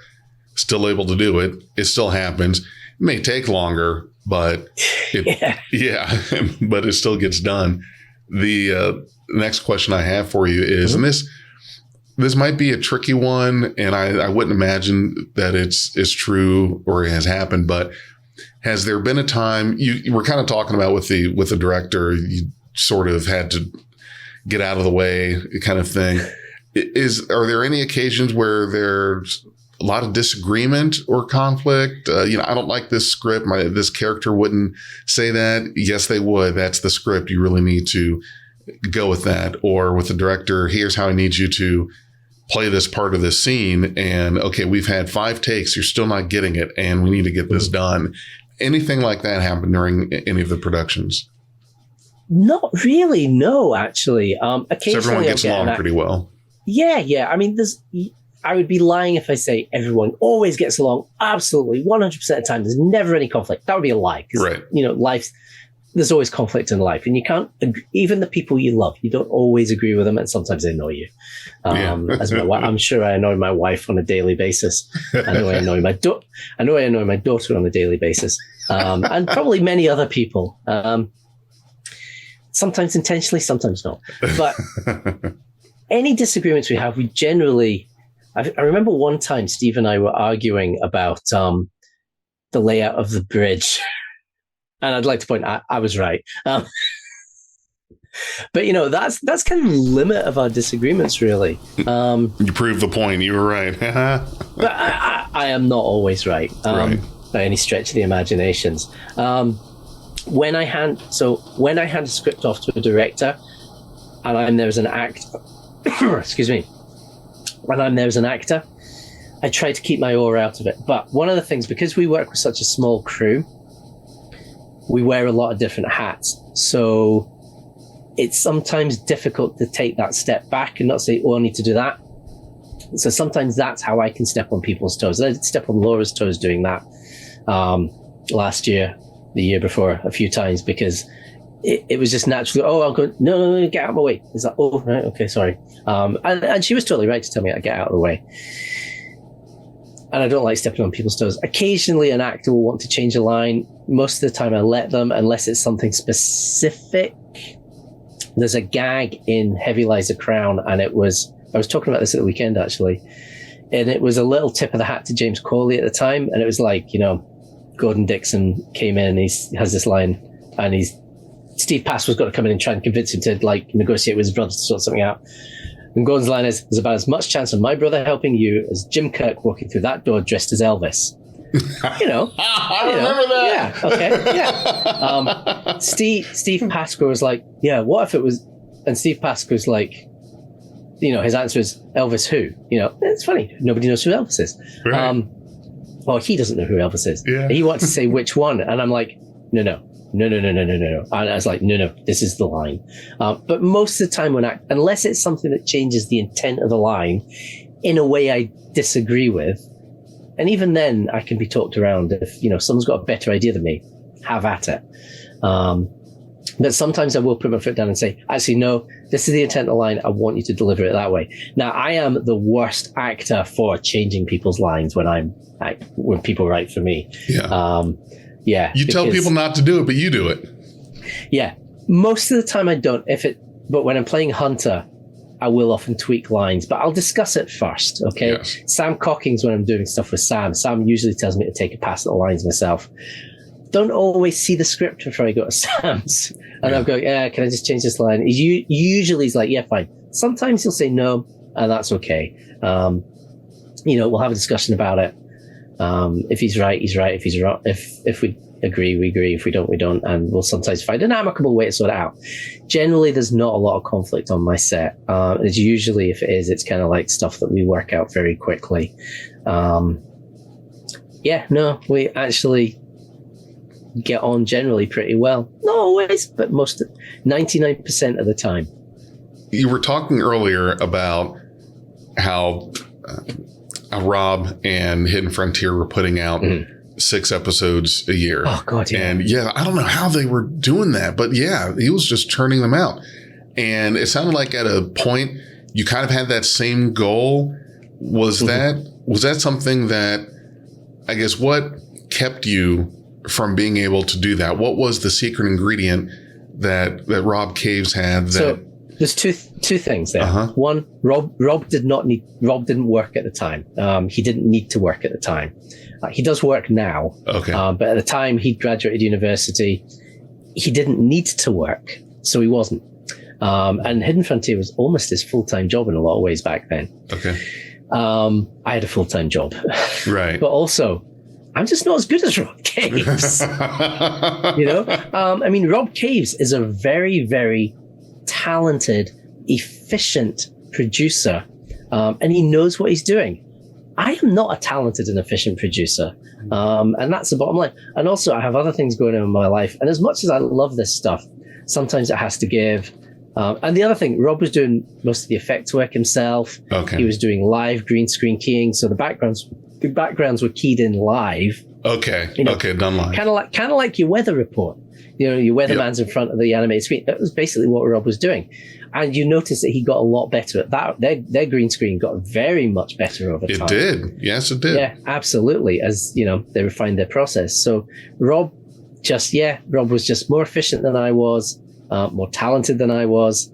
still able to do it. It still happens. It may take longer, but but it still gets done. The next question I have for you is, and this might be a tricky one, and I wouldn't imagine that it's true or it has happened, but has there been a time you were kind of talking about with the director, you sort of had to get out of the way kind of thing. Are there any occasions where there's a lot of disagreement or conflict? I don't like this script. This character wouldn't say that. Yes, they would. That's the script. You really need to go with that. Or with the director, here's how I need you to play this part of this scene. And okay, we've had 5 takes. You're still not getting it. And we need to get this done. Anything like that happen during any of the productions? Not really. No, actually. Occasionally, so everyone gets along pretty well. Yeah. I mean, I would be lying if I say everyone always gets along. Absolutely. 100% of the time. There's never any conflict. That would be a lie. Right. There's always conflict in life, and you can't, even the people you love, you don't always agree with them, and sometimes they annoy you. I'm sure I annoy my wife on a daily basis. I know I annoy my daughter on a daily basis, and probably many other people. Sometimes intentionally, sometimes not. But any disagreements we have, we generally. I remember one time Steve and I were arguing about the layout of the bridge. And I'd like to point out I was right. But, that's kind of the limit of our disagreements, really. You proved the point. You were right. But I am not always right, by any stretch of the imaginations. When I hand a script off to a director and I'm there as an actor, excuse me, when I'm there as an actor, I try to keep my oar out of it. But one of the things, because we work with such a small crew, we wear a lot of different hats. So it's sometimes difficult to take that step back and not say, oh, I need to do that. So sometimes that's how I can step on people's toes. I did step on Laura's toes doing that last year, the year before, a few times, because it was just naturally, I'll go, no, get out of my way. It's like, oh, right, okay, sorry. And she was totally right to tell me to get out of the way. And I don't like stepping on people's toes. Occasionally, an actor will want to change a line. Most of the time, I let them, unless it's something specific. There's a gag in Heavy Lies a Crown, and I was talking about this at the weekend, actually. And it was a little tip of the hat to James Cawley at the time. And it was like, Gordon Dixon came in and he has this line, and Steve Pasquale's got to come in and try and convince him to negotiate with his brother to sort something out. And Gordon's line is, there's about as much chance of my brother helping you as Jim Kirk walking through that door dressed as Elvis. I remember that. Yeah, okay, yeah. Steve Pasquale was like, yeah, what if it was... And Steve Pasquale's like, his answer is, Elvis who? It's funny. Nobody knows who Elvis is. Right. Well, he doesn't know who Elvis is. Yeah. He wants to say which one. And I'm like, no. And I was like, no, this is the line. But most of the time unless it's something that changes the intent of the line in a way I disagree with, and even then I can be talked around. If, someone's got a better idea than me, have at it. But sometimes I will put my foot down and say, actually, no, this is the intent of the line. I want you to deliver it that way. Now, I am the worst actor for changing people's lines when people write for me. Yeah. You tell people not to do it, but you do it. Yeah. Most of the time I don't. But when I'm playing Hunter, I will often tweak lines, but I'll discuss it first. Okay. Yes. Sam Cockings, when I'm doing stuff with Sam usually tells me to take a pass at the lines myself. Don't always see the script before I go to Sam's. And I'll go, can I just change this line? Usually he's like, yeah, fine. Sometimes he'll say no, and that's okay. We'll have a discussion about it. If he's right, he's right. If he's wrong, if we agree, we agree. If we don't, we don't. And we'll sometimes find an amicable way to sort it out. Generally, there's not a lot of conflict on my set. It's usually, if it is, it's kind of like stuff that we work out very quickly. We actually get on generally pretty well. Not always, but 99% of the time. You were talking earlier about how Rob and Hidden Frontier were putting out 6 episodes a year. Oh, God, yeah. And I don't know how they were doing that, but he was just churning them out. And it sounded like at a point you kind of had that same goal. Was that something that, I guess, what kept you from being able to do that? What was the secret ingredient that Rob Caves had? So there's two things there. One, Rob didn't work at the time. He didn't need to work at the time. He does work now. Okay. But at the time he graduated university, he didn't need to work, so he wasn't. And Hidden Frontier was almost his full-time job in a lot of ways back then. Okay. I had a full-time job. Right. But also, I'm just not as good as Rob Caves. Rob Caves is a very, very talented, efficient producer, and he knows what he's doing. I am not a talented and efficient producer, and that's the bottom line. And also, I have other things going on in my life, and as much as I love this stuff, sometimes it has to give. And the other thing, Rob was doing most of the effects work himself. Okay. He was doing live green screen keying, so the backgrounds were keyed in live. Okay. Done live. Kind of like your weather report. Your weatherman's in front of the animated screen. That was basically what Rob was doing. And you notice that he got a lot better at that. Their green screen got very much better over time. It did. Yes, it did. Yeah, absolutely. As, they refined their process. So Rob was just more efficient than I was, more talented than I was,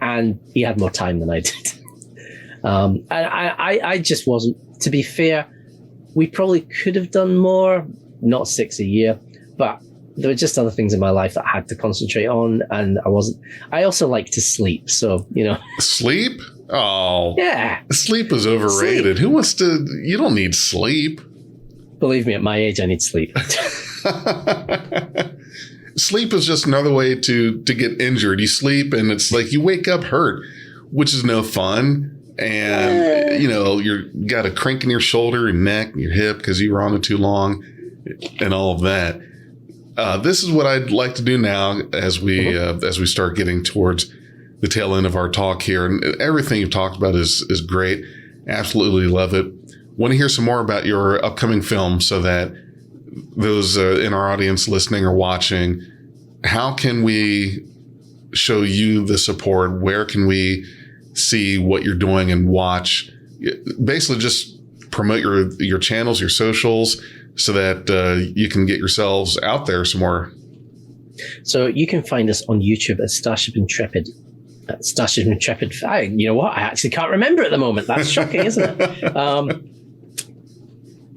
and he had more time than I did. And I just wasn't. To be fair, we probably could have done more, not 6 a year, but there were just other things in my life that I had to concentrate on, and I also like to sleep, so, Sleep? Oh. Yeah. Sleep is overrated. Who wants to, you don't need sleep. Believe me, at my age, I need sleep. Sleep is just another way to get injured. You sleep and it's like you wake up hurt, which is no fun. And, you got a crank in your shoulder and neck and your hip because you were on it too long and all of that. This is what I'd like to do now as we start getting towards the tail end of our talk here. And everything you've talked about is great. Absolutely love it. Want to hear some more about your upcoming film so that those in our audience listening or watching, how can we show you the support? Where can we see what you're doing and watch? Basically just promote your channels, your socials, so that you can get yourselves out there some more. So you can find us on YouTube at Starship Intrepid. Starship Intrepid. You know what? I actually can't remember at the moment. That's shocking, isn't it?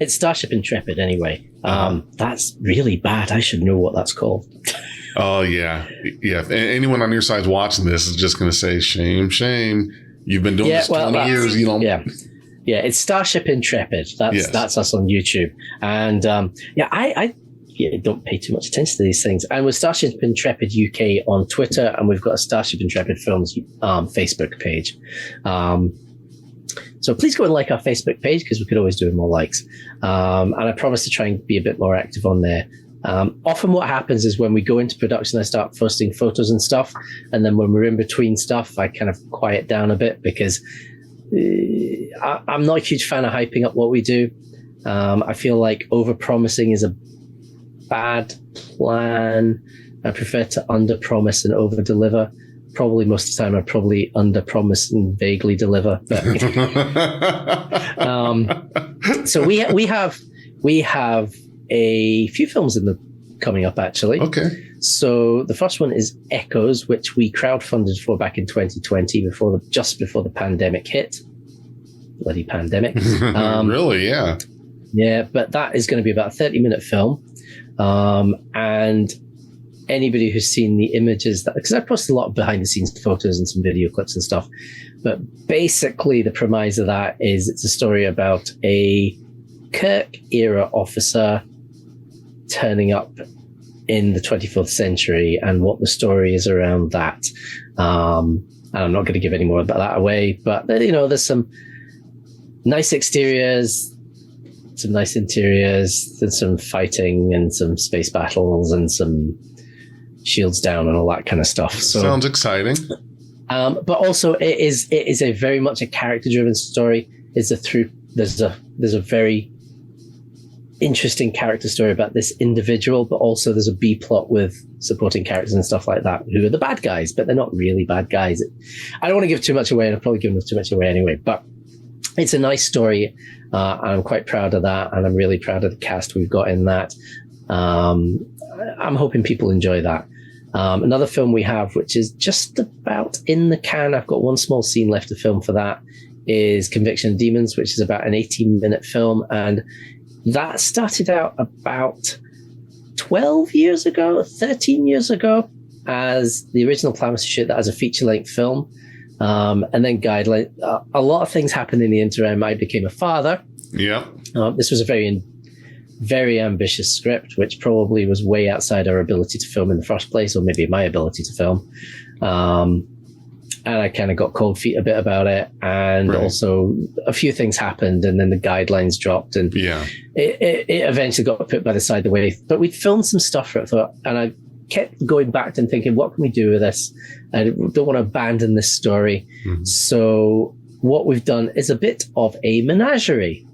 It's Starship Intrepid anyway. That's really bad. I should know what that's called. Oh, yeah. Yeah. Anyone on your side's watching this is just going to say, shame, shame. You've been doing this 20 years. You don't. Yeah. Yeah. It's Starship Intrepid. That's us on YouTube. And I don't pay too much attention to these things. And with Starship Intrepid UK on Twitter, and we've got a Starship Intrepid Films Facebook page. So please go and like our Facebook page because we could always do more likes. And I promise to try and be a bit more active on there. Often what happens is when we go into production, I start posting photos and stuff. And then when we're in between stuff, I kind of quiet down a bit because I'm not a huge fan of hyping up what we do. I feel like over-promising is a bad plan. I prefer to under-promise and over-deliver. Probably most of the time I probably under-promise and vaguely deliver. But, so we have a few films coming up actually. Okay. So the first one is Echoes, which we crowdfunded for back in 2020 just before the pandemic hit. Bloody pandemic. Really? Yeah. Yeah, but that is going to be about a 30-minute film. And anybody who's seen the images, because I posted a lot of behind-the-scenes photos and some video clips and stuff, but basically the premise of that is it's a story about a Kirk era officer turning up in the 24th century and what the story is around that. And I'm not going to give any more about that away, but there's some nice exteriors, some nice interiors, and some fighting and some space battles and some shields down and all that kind of stuff. So, sounds exciting. But also it is a very much a character driven story. There's a very interesting character story about this individual, but also there's a B plot with supporting characters and stuff like that who are the bad guys, but they're not really bad guys. I don't want to give too much away, and I've probably given too much away anyway, but it's a nice story, and I'm quite proud of that, and I'm really proud of the cast we've got in that. I'm hoping people enjoy that. Another film we have, which is just about in the can, I've got one small scene left to film for that, is Conviction of Demons, which is about an 18-minute film, and that started out about 12 years ago, 13 years ago, as the original plan was to shoot that as a feature-length film. And then guideline. A lot of things happened in the interim. I became a father. Yeah. This was a very, very ambitious script, which probably was way outside our ability to film in the first place, or maybe my ability to film. And I kind of got cold feet a bit about it. And also a few things happened, and then the guidelines dropped, and it eventually got put by the side of the way. But we'd filmed some stuff for it, and I kept going back and thinking, what can we do with this? I don't want to abandon this story. Mm-hmm. So what we've done is a bit of a menagerie.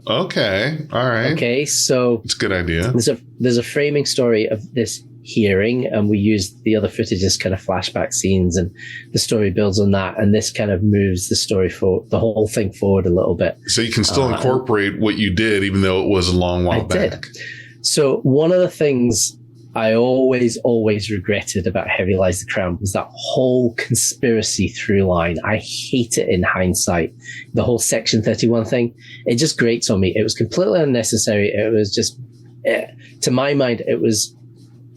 Okay. All right. Okay. So it's a good idea. There's a framing story of this hearing, and we used the other footage as kind of flashback scenes, and the story builds on that, and this kind of moves the story the whole thing forward a little bit. So you can still incorporate what you did, even though it was a long while back. Did. So one of the things I always regretted about Heavy Lies the Crown was that whole conspiracy through line. I hate it in hindsight. The whole Section 31 thing, it just grates on me. It was completely unnecessary. It was just, to my mind, it was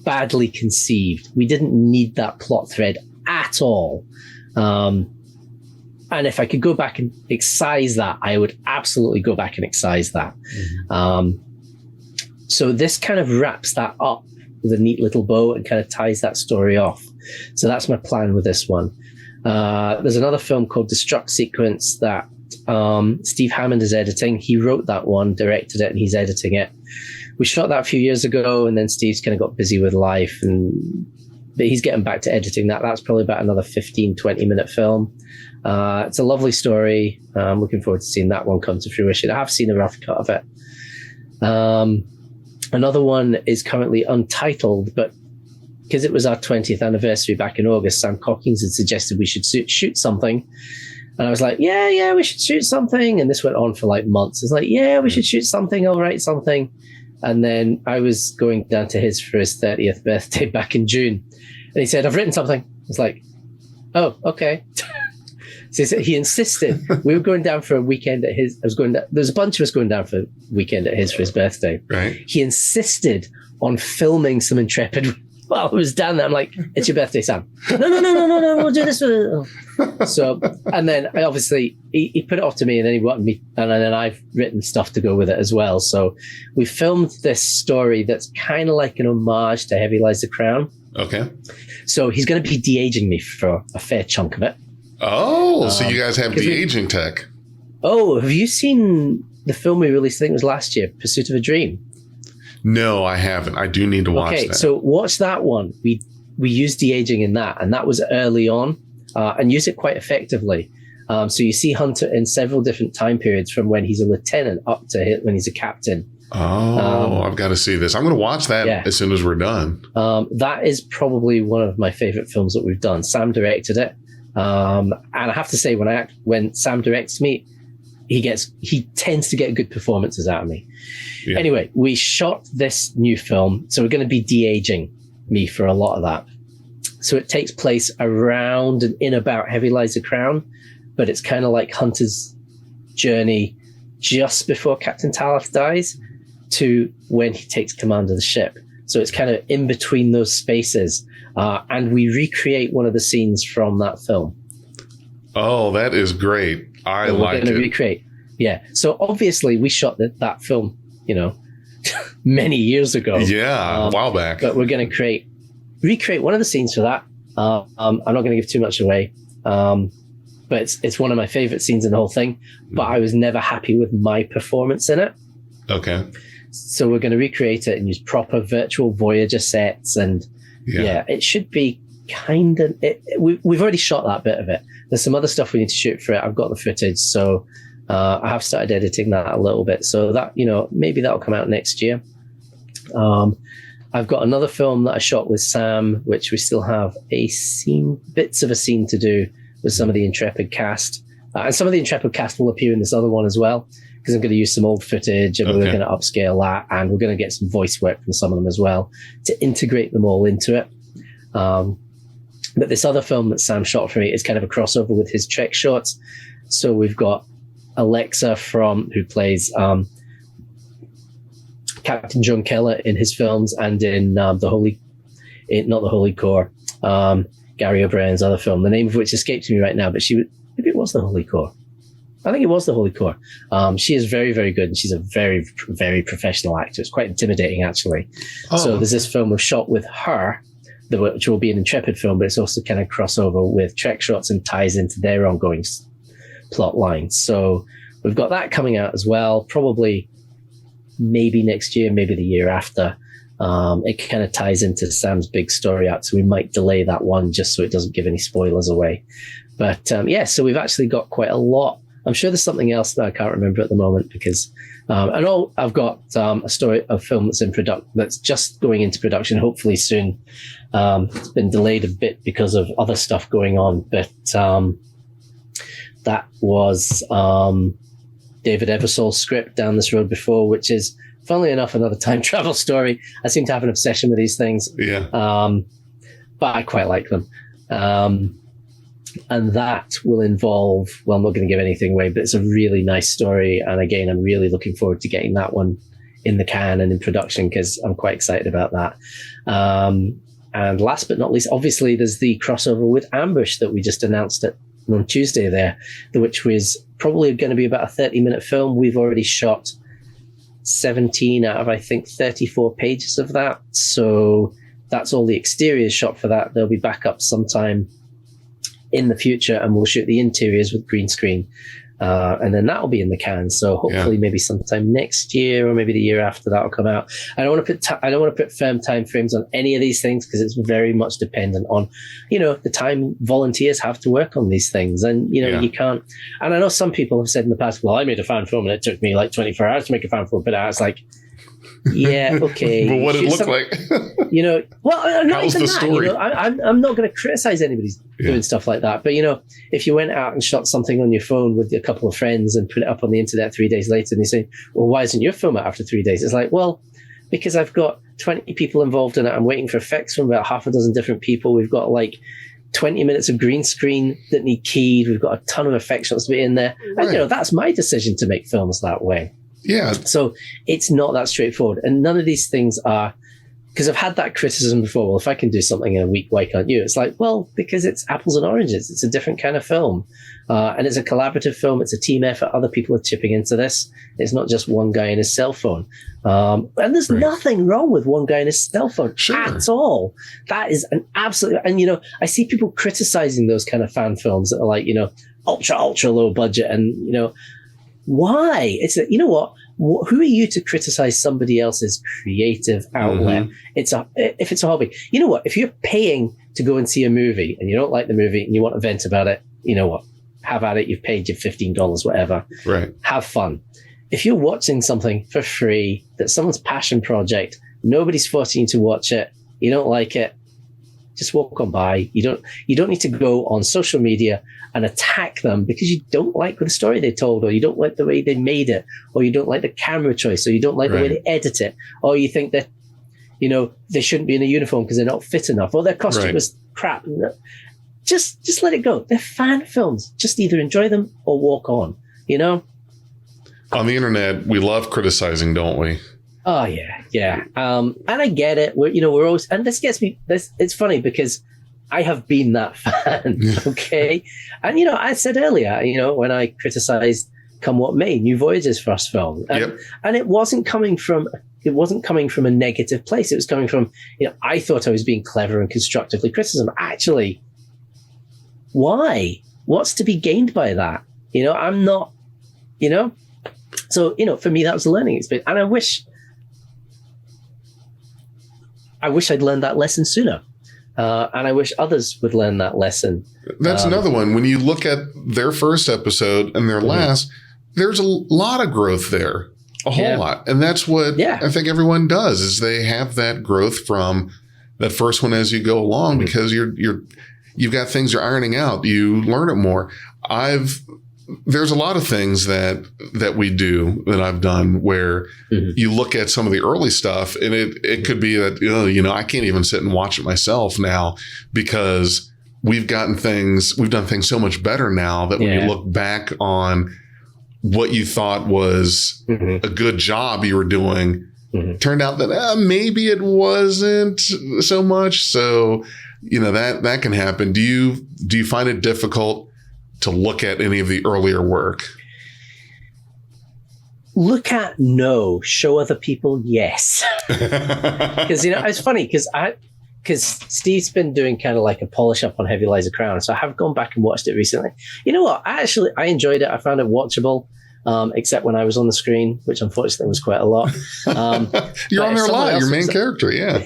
badly conceived. We didn't need that plot thread at all. And if I could go back and excise that, I would absolutely go back and excise that. Mm-hmm. So this kind of wraps that up with a neat little bow and kind of ties that story off. So that's my plan with this one. There's another film called Destruct Sequence that Steve Hammond is editing. He wrote that one, directed it, and he's editing it. We shot that a few years ago, and then Steve's kind of got busy with life, but he's getting back to editing that. That's probably about another 15, 20-minute film. It's a lovely story. I'm looking forward to seeing that one come to fruition. I have seen a rough cut of it. Another one is currently untitled, but because it was our 20th anniversary back in August, Sam Cockings had suggested we should shoot something. And I was like, yeah, we should shoot something. And this went on for like months. It's like, yeah, we should shoot something. I'll write something. And then I was going down to his for his 30th birthday back in June. And he said, I've written something. I was like, oh, okay. So he insisted. We were going down for a weekend at his. There's a bunch of us going down for a weekend at his for his birthday. Right. He insisted on filming some Intrepid while I was down there. I'm like, it's your birthday, Sam. No, we'll do this. So, and then he put it off to me, and then he wanted me, and then I've written stuff to go with it as well. So we filmed this story that's kind of like an homage to Heavy Lies the Crown. Okay. So he's going to be de-aging me for a fair chunk of it. Oh, so you guys have de-aging tech. Oh, have you seen the film we released? I think it was last year, Pursuit of a Dream. No, I haven't. I do need to watch that. Okay, so watch that one. We used de-aging in that, and that was early on, and use it quite effectively. So you see Hunter in several different time periods, from when he's a lieutenant up to when he's a captain. Oh, I've got to see this. I'm going to watch that as soon as we're done. That is probably one of my favorite films that we've done. Sam directed it. And I have to say, when Sam directs me, he tends to get good performances out of me. Yeah. Anyway, we shot this new film, so we're going to be de-aging me for a lot of that. So it takes place around and in about Heavy Lies the Crown, but it's kind of like Hunter's journey just before Captain Talaf dies to when he takes command of the ship. So it's kind of in between those spaces. And we recreate one of the scenes from that film. Oh, that is great. I like it. We're going to recreate. Yeah. So obviously we shot that film, many years ago. Yeah, a while back. But we're going to recreate one of the scenes for that. I'm not going to give too much away. But it's one of my favorite scenes in the whole thing. But I was never happy with my performance in it. Okay. So we're going to recreate it and use proper virtual Voyager sets. And it should be kind of... We've already shot that bit of it. There's some other stuff we need to shoot for it. I've got the footage. So I have started editing that a little bit. So that, maybe that'll come out next year. I've got another film that I shot with Sam, which we still have bits of a scene to do with some of the Intrepid cast. And some of the Intrepid cast will appear in this other one as well, because I'm going to use some old footage and we're going to upscale that, and we're going to get some voice work from some of them as well to integrate them all into it. But this other film that Sam shot for me is kind of a crossover with his Trek shorts. So we've got Alexa who plays Captain Joan Keller in his films and in not the Holy Corps, Gary O'Brien's other film, the name of which escapes me right now, but maybe it was the Holy Corps. I think it was the Holy Corps. She is very, very good, and she's a very, very professional actor. It's quite intimidating, actually. Oh. So there's this film we've shot with her, which will be an Intrepid film, but it's also kind of crossover with Trek shots and ties into their ongoing plot lines. So we've got that coming out as well, probably maybe next year, maybe the year after. It kind of ties into Sam's big story arc, so we might delay that one just so it doesn't give any spoilers away. But so we've actually got quite a lot. I'm sure there's something else that I can't remember at the moment because I've got a film that's in production, that's just going into production hopefully soon. It's been delayed a bit because of other stuff going on, but that was David Eversole's script, Down This Road Before, which is, funnily enough, another time travel story. I seem to have an obsession with these things. Yeah. But I quite like them. And that will involve, well, I'm not going to give anything away, but it's a really nice story. And again, I'm really looking forward to getting that one in the can and in production because I'm quite excited about that. And last but not least, obviously, there's the crossover with Ambush that we just announced on Tuesday there, which was probably going to be about a 30-minute film. We've already shot 17 out of, I think, 34 pages of that. So that's all the exteriors shot for that. They'll be back up sometime in the future, and we'll shoot the interiors with green screen. And then that'll be in the can. So hopefully maybe sometime next year or maybe the year after that'll come out. I don't want to put firm time frames on any of these things because it's very much dependent on, the time volunteers have to work on these things. And, you can't. And I know some people have said in the past, well, I made a fan film and it took me like 24 hours to make a fan film, but it's like, yeah, okay. But what did it look like? Not How's even the that. story? I'm not going to criticize anybody doing stuff like that. But if you went out and shot something on your phone with a couple of friends and put it up on the internet 3 days later, and they say, "Well, why isn't your film out after 3 days?" It's like, well, because I've got 20 people involved in it. I'm waiting for effects from about half a dozen different people. We've got like 20 minutes of green screen that need keyed. We've got a ton of effect shots to be in there. Right. And that's my decision to make films that way. Yeah. So it's not that straightforward. And none of these things are, because I've had that criticism before. Well, if I can do something in a week, why can't you? It's like, well, because it's apples and oranges. It's a different kind of film. And it's a collaborative film. It's a team effort. Other people are chipping into this. It's not just one guy in his cell phone. And there's nothing wrong with one guy in his cell phone at all. That is an absolute, and I see people criticizing those kind of fan films that are like, ultra low budget and, why? It's what? Who are you to criticize somebody else's creative outlet? Mm-hmm. If it's a hobby, what? If you're paying to go and see a movie and you don't like the movie and you want to vent about it, what? Have at it. You've paid your $15, whatever. Right. Have fun. If you're watching something for free, that's someone's passion project, nobody's forcing you to watch it. You don't like it. Just walk on by. You don't need to go on social media and attack them because you don't like the story they told, or you don't like the way they made it, or you don't like the camera choice, or you don't like the way they edit it, or you think that, they shouldn't be in a uniform because they're not fit enough, or their costume was crap. Just let it go. They're fan films. Just either enjoy them or walk on, On the internet, we love criticizing, don't we? Oh yeah. And I get it. We're always, and this gets me. It's funny because I have been that fan. Okay, and I said earlier, when I criticized come what may. New Voyage's first film, and it wasn't coming from a negative place. It was coming from, I thought I was being clever and constructively criticism. Actually, why? What's to be gained by that? I'm not. So for me that was a learning experience, and I wish I'd learned that lesson sooner. And I wish others would learn that lesson. That's another one. When you look at their first episode and their last, there's a lot of growth there, a whole lot. And that's what I think everyone does, is they have that growth from that first one as you go along, because you've got things you're ironing out. You learn it more. There's a lot of things that we do, that I've done, where you look at some of the early stuff, and it could be that, I can't even sit and watch it myself now, because we've done things so much better now, that when you look back on what you thought was a good job you were doing, turned out that maybe it wasn't so much. So, that can happen. Do you find it difficult to look at any of the earlier work? Look at no, show other people yes. Because it's funny because Steve's been doing kind of like a polish up on Heavy Lies a Crown, so I have gone back and watched it recently. You know what? I enjoyed it. I found it watchable, except when I was on the screen, which unfortunately was quite a lot. You're on there a lot. Your main character, yeah.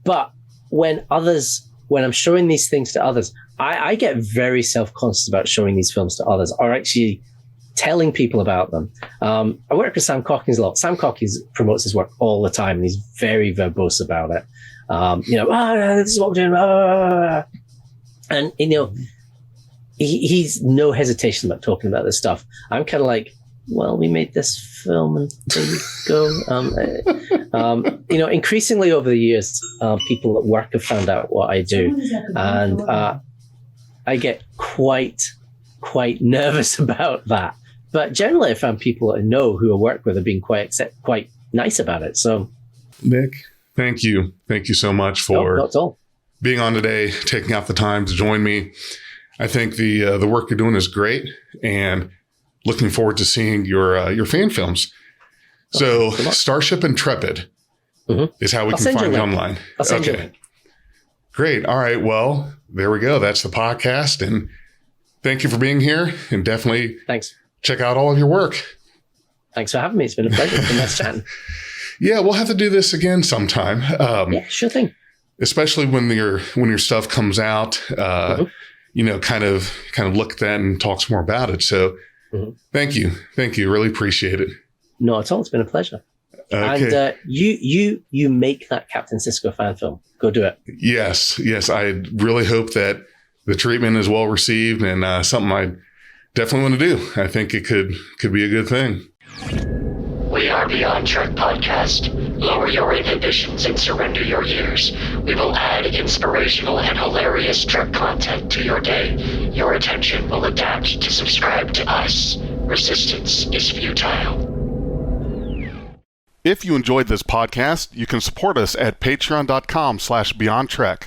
But when I'm showing these things to others, I get very self-conscious about showing these films to others, or actually telling people about them. I work with Sam Cockins a lot. Sam Cockins promotes his work all the time, and he's very verbose about it. This is what we're doing. And, he's no hesitation about talking about this stuff. I'm kind of like, well, we made this film, and there you go. Increasingly over the years, people at work have found out what I do, and I get quite nervous about that. But generally, I found people I know who I work with have been quite nice about it. So, Nick, thank you so much for not at all. Being on today, taking out the time to join me. I think the work you're doing is great, and looking forward to seeing your fan films. So, Starship Intrepid is how we can find you online. I'll send you a link. Great. All right. Well, there we go. That's the podcast. And thank you for being here. And definitely check out all of your work. Thanks for having me. It's been a pleasure. It's been nice chatting. Yeah, we'll have to do this again sometime. Sure thing. Especially when your stuff comes out, kind of look at that and talk some more about it. So thank you. Really appreciate it. No, at all. It's been a pleasure. Okay. And you make that Captain Sisko fan film. Go do it. Yes. I really hope that the treatment is well received, and something I definitely want to do. I think it could be a good thing. We are Beyond Trek Podcast. Lower your inhibitions and surrender your years. We will add inspirational and hilarious Trek content to your day. Your attention will adapt to subscribe to us. Resistance is futile. If you enjoyed this podcast, you can support us at patreon.com/BeyondTrek.